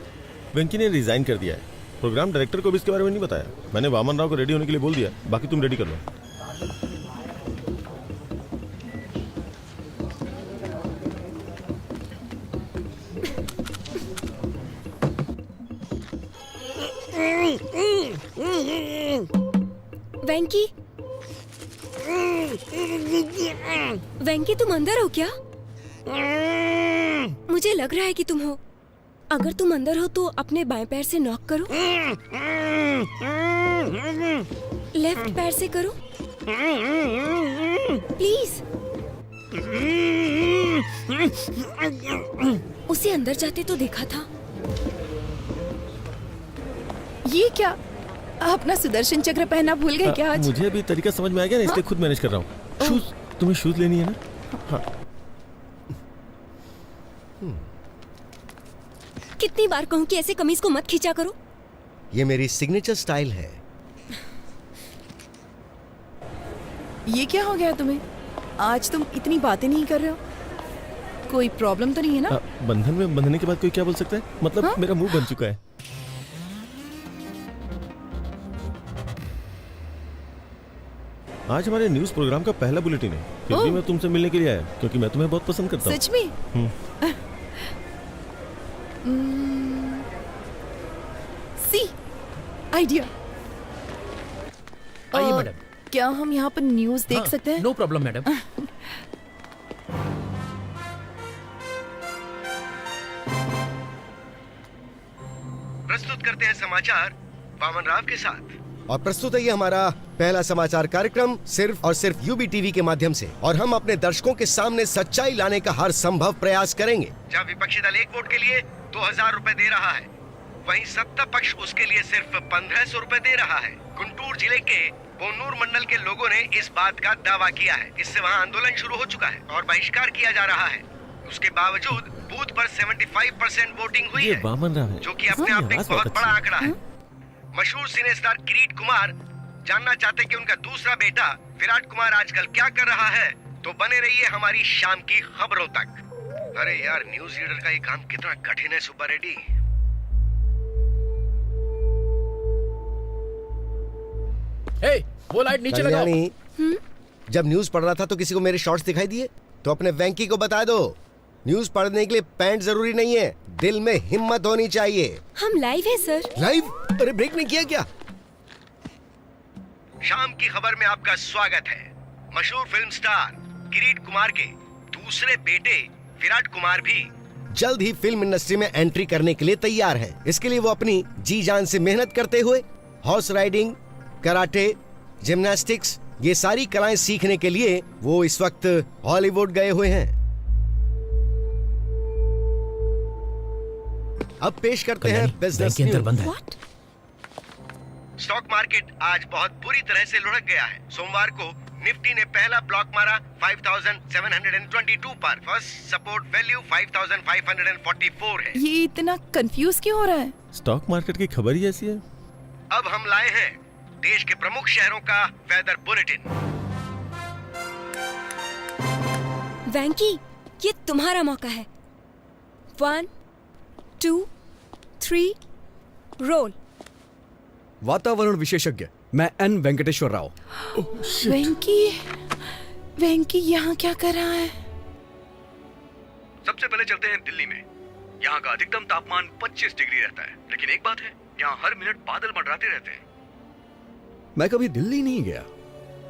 वेंकी ने रिजाइन कर दिया है। प्रोग्राम डायरेक्टर को भी इसके बारे में नहीं बताया। मैंने वामन राव को रेडी होने के लिए बोल दिया, बाकी तुम रेडी कर लो। वेंकी, वेंकी तुम अंदर हो क्या? मुझे लग रहा है कि तुम हो। अगर तुम अंदर हो तो अपने बाएं पैर से नॉक करो। लेफ्ट पैर से करो प्लीज। उसे अंदर जाते तो देखा था। ये क्या? अपना सुदर्शन चक्र पहना भूल गए क्या आज? मुझे अभी तरीका समझ में आ गया ना, इसलिए खुद मैनेज कर रहा हूँ। शूज, तुम्हें शूज लेनी है ना? हाँ। कितनी बार कहूँ कि ऐसे कमीज को मत खींचा करो। ये मेरी सिग्नेचर स्टाइल है। ये क्या हो गया तुम्हें? आज तुम इतनी बातें नहीं कर रहे हो। कोई प्रॉब्लम तो नहीं है ना? बंधन में बंधने के बाद कोई क्या बोल सकता है? मतलब मेरा मुंह बन चुका है। आज हमारे न्यूज प्रोग्राम का पहला बुलेटिन है। फिर भी मैं तुमसे मिलने के लिए आया क्योंकि मैं तुम्हें बहुत पसंद करता हूँ। सच में? सी आइडिया। आइए मैडम। क्या हम यहाँ पर न्यूज देख सकते हैं? No problem madam. प्रस्तुत करते हैं समाचार वामन राव के साथ। और प्रस्तुत है ये हमारा पहला समाचार कार्यक्रम सिर्फ और सिर्फ यूबी टीवी के माध्यम से। और हम अपने दर्शकों के सामने सच्चाई लाने का हर संभव प्रयास करेंगे। जहाँ विपक्षी दल 1 वोट के लिए 2000 रुपए दे रहा है, वहीं सत्ता पक्ष उसके लिए सिर्फ 1500 रुपए दे रहा है। गुंटूर जिले के बोनूर मंडल के लोगों ने इस बात का दावा किया है। इससे वहाँ आंदोलन शुरू हो चुका है और बहिष्कार किया जा रहा है। उसके बावजूद बूथ पर 75% वोटिंग हुई है, जो कि अपने आप में बहुत बड़ा आंकड़ा है। मशहूर सिने स्टार किरीट कुमार जानना चाहते कि उनका दूसरा बेटा विराट कुमार आजकल क्या कर रहा है, तो बने रहिए हमारी शाम की खबरों तक। अरे यार, न्यूज रीडर का ये काम कितना कठिन है सुपर रेडी। वो लाइट नीचे लगाओ। जब न्यूज पढ़ रहा था तो किसी को मेरे शॉर्ट्स दिखाई दिए, तो अपने वेंकी को बता दो, न्यूज पढ़ने के लिए पैंट जरूरी नहीं है, दिल में हिम्मत होनी चाहिए। हम लाइव है सर। लाइव? अरे ब्रेक नहीं किया क्या? शाम की खबर में आपका स्वागत है। मशहूर फिल्म स्टार किरीट कुमार के दूसरे बेटे विराट कुमार भी जल्द ही फिल्म इंडस्ट्री में एंट्री करने के लिए तैयार है। इसके लिए वो अपनी जी जान से मेहनत करते हुए हॉर्स राइडिंग, कराटे, जिम्नास्टिक्स, ये सारी कलाएं सीखने के लिए वो इस वक्त हॉलीवुड गए हुए हैं। अब पेश करते हैं बिजनेस न्यूज। स्टॉक मार्केट आज बहुत बुरी तरह से लुढ़क गया है। सोमवार को निफ्टी ने पहला ब्लॉक मारा 5,722 पर। फर्स्ट सपोर्ट वैल्यू 5,544 है। ये इतना कंफ्यूज क्यों हो रहा है? स्टॉक मार्केट की खबर ही ऐसी है। अब हम लाए हैं देश के प्रमुख शहरों का वेदर बुलेटिन। वैंकी, ये तुम्हारा मौका है। 1, 2, 3, रोल। वातावरण विशेषज्ञ मैं एन वेंकटेश्वर राव। वेंकी यहाँ क्या कर रहा है? सबसे पहले चलते हैं दिल्ली में। यहाँ का अधिकतम तापमान 25 डिग्री रहता है, लेकिन एक बात है, यहाँ हर मिनट बादल मंडराते रहते हैं। मैं कभी दिल्ली नहीं गया,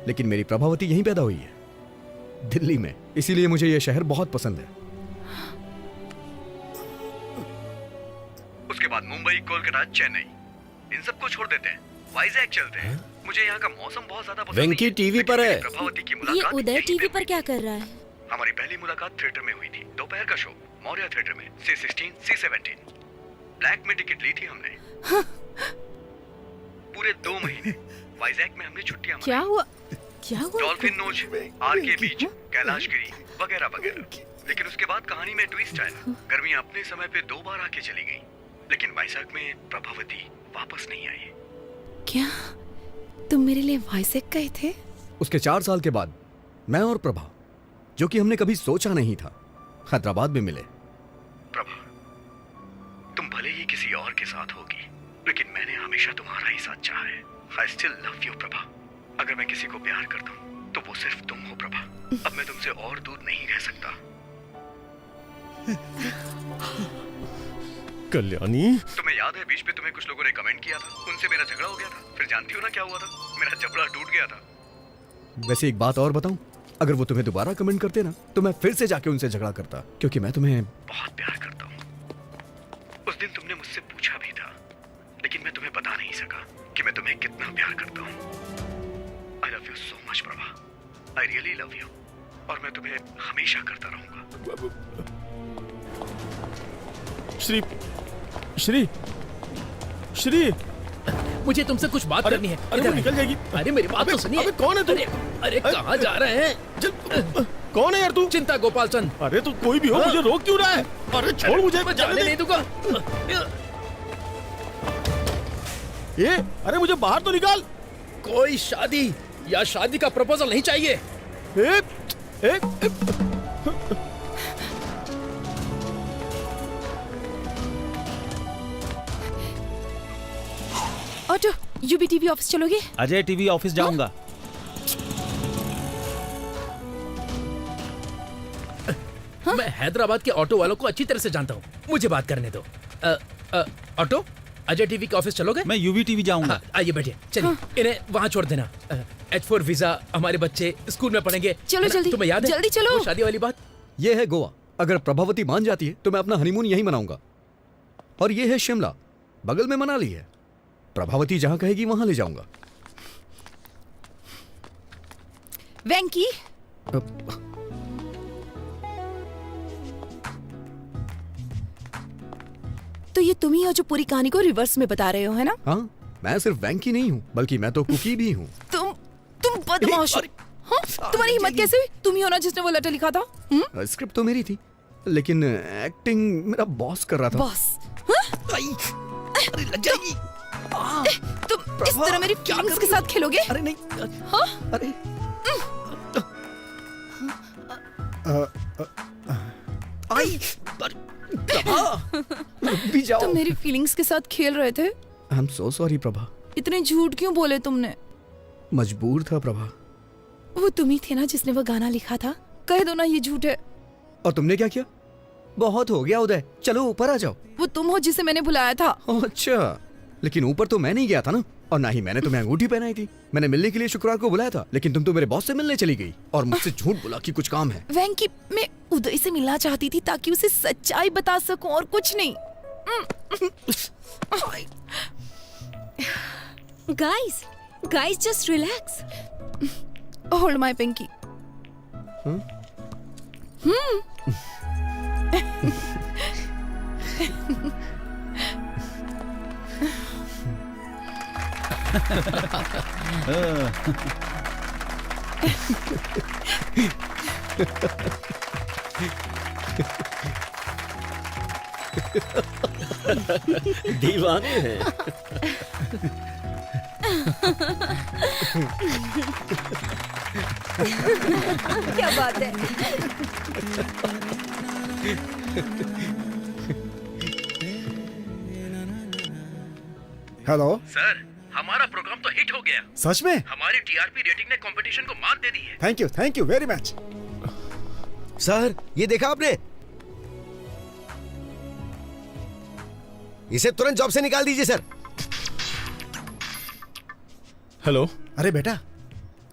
लेकिन मेरी प्रभावती यहीं पैदा हुई है, दिल्ली में। इसीलिए मुझे यह शहर बहुत पसंद है। उसके बाद मुंबई, कोलकाता, चेन्नई, इन सबको छोड़ देते हैं, वाइजैक चलते हैं। मुझे यहाँ का मौसम बहुत ज्यादा पसंद वेंकी नहीं है, टीवी लेकिन पर है। मेरी प्रभावती की ये मुलाकात उदय यहीं टीवी पे पर हुई। क्या कर रहा है? हमारी पहली मुलाकात थिएटर में हुई थी, दोपहर का शो, मौर्य थिएटर में, C16, C17। ब्लैक में टिकट ली थी हमने। पूरे 2 महीने वाइजैक में हमने छुट्टियां क्या हुआ? डॉल्फिन नोच, आरके बीच, कैलाशगिरी वगैरह वगैरह। लेकिन उसके बाद कहानी में ट्विस्ट आया। गर्मियां अपने समय पे 2 बार आके चली गईं, लेकिन वैशाख में प्रभावती वापस नहीं आई। क्या तुम मेरे लिए वाइजैक गए थे? उसके 4 साल के बाद मैं और प्रभा, जो कि हमने कभी सोचा नहीं था, हैदराबाद में मिले। प्रभा, तुम भले ही किसी और के साथ होगी, लेकिन मैंने हमेशा तुम्हारा ही साथ चाहा है। I still love you, Prabha. अगर मैं किसी को प्यार करता हूँ, तो वो सिर्फ तुम हो, प्रभा। अब मैं तुमसे और दूर नहीं रह सकता। कल्याणी, तुम्हें याद है बीच पे तुम्हें कुछ लोगों ने कमेंट किया था, उनसे मेरा झगड़ा हो गया था। फिर जानती हो ना क्या हुआ था? मेरा जबड़ा टूट गया था। वैसे एक बात और बताऊं, अगर वो तुम्हें दोबारा कमेंट करते ना, तो मैं फिर से जाके उनसे झगड़ा करता, क्योंकि मैं तुम्हें बहुत प्यार करता हूँ। उस दिन तुमने मुझसे पूछा भी था, लेकिन मैं तुम्हें बता नहीं सका कि मैं तुम्हें कितना प्यार करता हूँ। I love you so much, Prabha. I really love you। और मैं तुम्हें हमेशा करता रहूंगा। श्री श्री श्री, मुझे तुमसे कुछ बात करनी है। अरे वो निकल जाएगी। अरे मेरी बात तो सुनिए। अबे कौन है तू? अरे कहाँ जा रहे हैं? कौन है यार तू? चिंता गोपाल चंद। अरे तू कोई भी हो, मुझे रोक क्यों रहा है? अरे छोड़ मुझे, मैं जाने नहीं दूंगा। ये अरे मुझे बाहर तो निकाल। कोई शादी या शादी का प्रपोजल नहीं चाहिए। ऑटो, यूबी टीवी ऑफिस चलोगे? अजय टीवी ऑफिस जाऊंगा। मैं हैदराबाद के ऑटो वालों को अच्छी तरह से जानता हूँ, मुझे बात करने दो। ऑटो, अजय टीवी के ऑफिस चलोगे? मैं यूवी टीवी जाऊंगा। आइए बैठिए, चलिए। इन्हें वहाँ छोड़ देना। H4 वीजा, हमारे बच्चे स्कूल में पढ़ेंगे। चलो जल्दी, तुम्हें याद है जल्दी चलो। वो शादी वाली बात? ये है गोवा। अगर प्रभावती मान जाती है तो मैं अपना हनीमून यहीं मनाऊंगा। और ये है शिमला, बगल में मनाली है। प्रभावती जहां कहेगी वहां ले जाऊंगा। वेंकी, तो ये तुम ही हो जो पूरी कहानी को रिवर्स में बता रहे हो, है ना? हाँ, मैं सिर्फ वेंकी नहीं हूँ, बल्कि मैं तो कुकी भी हूँ। तुम बदमाश हो। हाँ? तुम्हारी हिम्मत कैसे हुई? तुम ही हो ना जिसने वो लेटर लिखा था? स्क्रिप्ट तो मेरी थी, लेकिन एक्टिंग मेरा बॉस कर रहा था। बॉस? अरे लग जाएगी। तुम इस तरह मेरी फीलिंग्स के साथ खेलोगे? अरे नहीं। हाँ? अरे भी जाओ। तुम मेरी फीलिंग्स के साथ खेल रहे थे। I am so sorry Prabha. इतने झूठ क्यों बोले तुमने? मजबूर था प्रभा। वो तुम ही थे ना जिसने वो गाना लिखा था? कह दो ना ये झूठ है। और तुमने क्या किया? बहुत हो गया उदय, चलो ऊपर आ जाओ। वो तुम हो जिसे मैंने बुलाया था। अच्छा, लेकिन ऊपर तो मैं नहीं गया था ना, और ना ही मैंने तुम्हें अंगूठी पहनाई थी। मैंने मिलने के लिए शुक्रवार को बुलाया था, लेकिन तुम तो मेरे बॉस से मिलने चली गई और मुझसे झूठ बोला कि कुछ काम है। वेंकी, मैं उदय से मिलना चाहती थी ताकि उसे सच्चाई बता सकूं और कुछ नहीं। Guys just relax. Hold my pinky. दीवाने हैं। क्या बात है। हेलो सर, हमारा प्रोग्राम तो हिट हो गया। सच में? हमारी टीआरपी रेटिंग ने कंपटीशन को मात दे दी है। Thank you very much. Sir ये देखा आपने, इसे तुरंत जॉब से निकाल दीजिए सर। हेलो। अरे बेटा,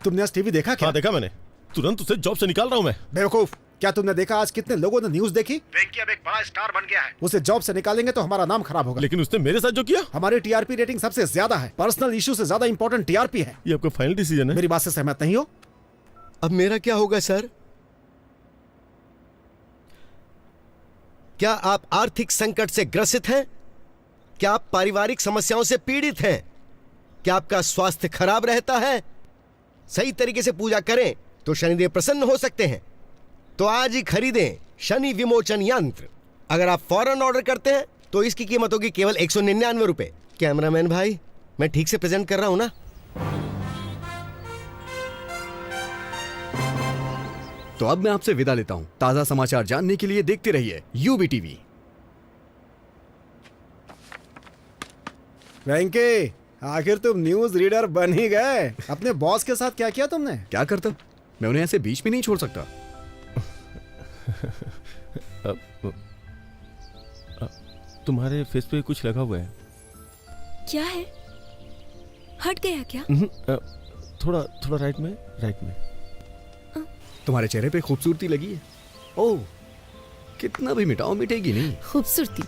तुमने आज टीवी देखा क्या? हाँ देखा मैंने, तुरंत उसे जॉब से निकाल रहा हूँ मैं। बेवकूफ, क्या तुमने देखा आज कितने लोगों ने न्यूज देखी? वेंकी अब एक बड़ा स्टार बन गया है। उसे जॉब से निकालेंगे तो हमारा नाम खराब होगा। लेकिन उसने मेरे साथ जो किया। हमारी टीआरपी रेटिंग सबसे ज्यादा है, पर्सनल इशू से ज्यादा इंपॉर्टेंट टीआरपी है। ये आपका फाइनल डिसीजन है? मेरी बात से सहमत नहीं हो? अब मेरा क्या होगा सर? क्या आप आर्थिक संकट से ग्रसित हैं? क्या आप पारिवारिक समस्याओं से पीड़ित हैं? क्या आपका स्वास्थ्य खराब रहता है? सही तरीके से पूजा करें तो शनिदेव प्रसन्न हो सकते हैं। तो आज ही खरीदें शनि विमोचन यंत्र। अगर आप फौरन ऑर्डर करते हैं तो इसकी कीमत होगी केवल 199 रुपए। कैमरामैन भाई, मैं ठीक से प्रेजेंट कर रहा हूं ना? तो अब मैं आपसे विदा लेता हूं। ताजा समाचार जानने के लिए देखते रहिए यूबी टीवी। वेंकी, आखिर तुम न्यूज रीडर बन ही गए। अपने बॉस के साथ क्या किया तुमने? क्या करता, मैं उन्हें ऐसे बीच में नहीं छोड़ सकता। तुम्हारे फेस पे कुछ लगा हुआ है। क्या है? हट गया क्या? थोड़ा थोड़ा राइट में। तुम्हारे चेहरे पे खूबसूरती लगी है। ओह, कितना भी मिटाओ मिटेगी नहीं। खूबसूरती?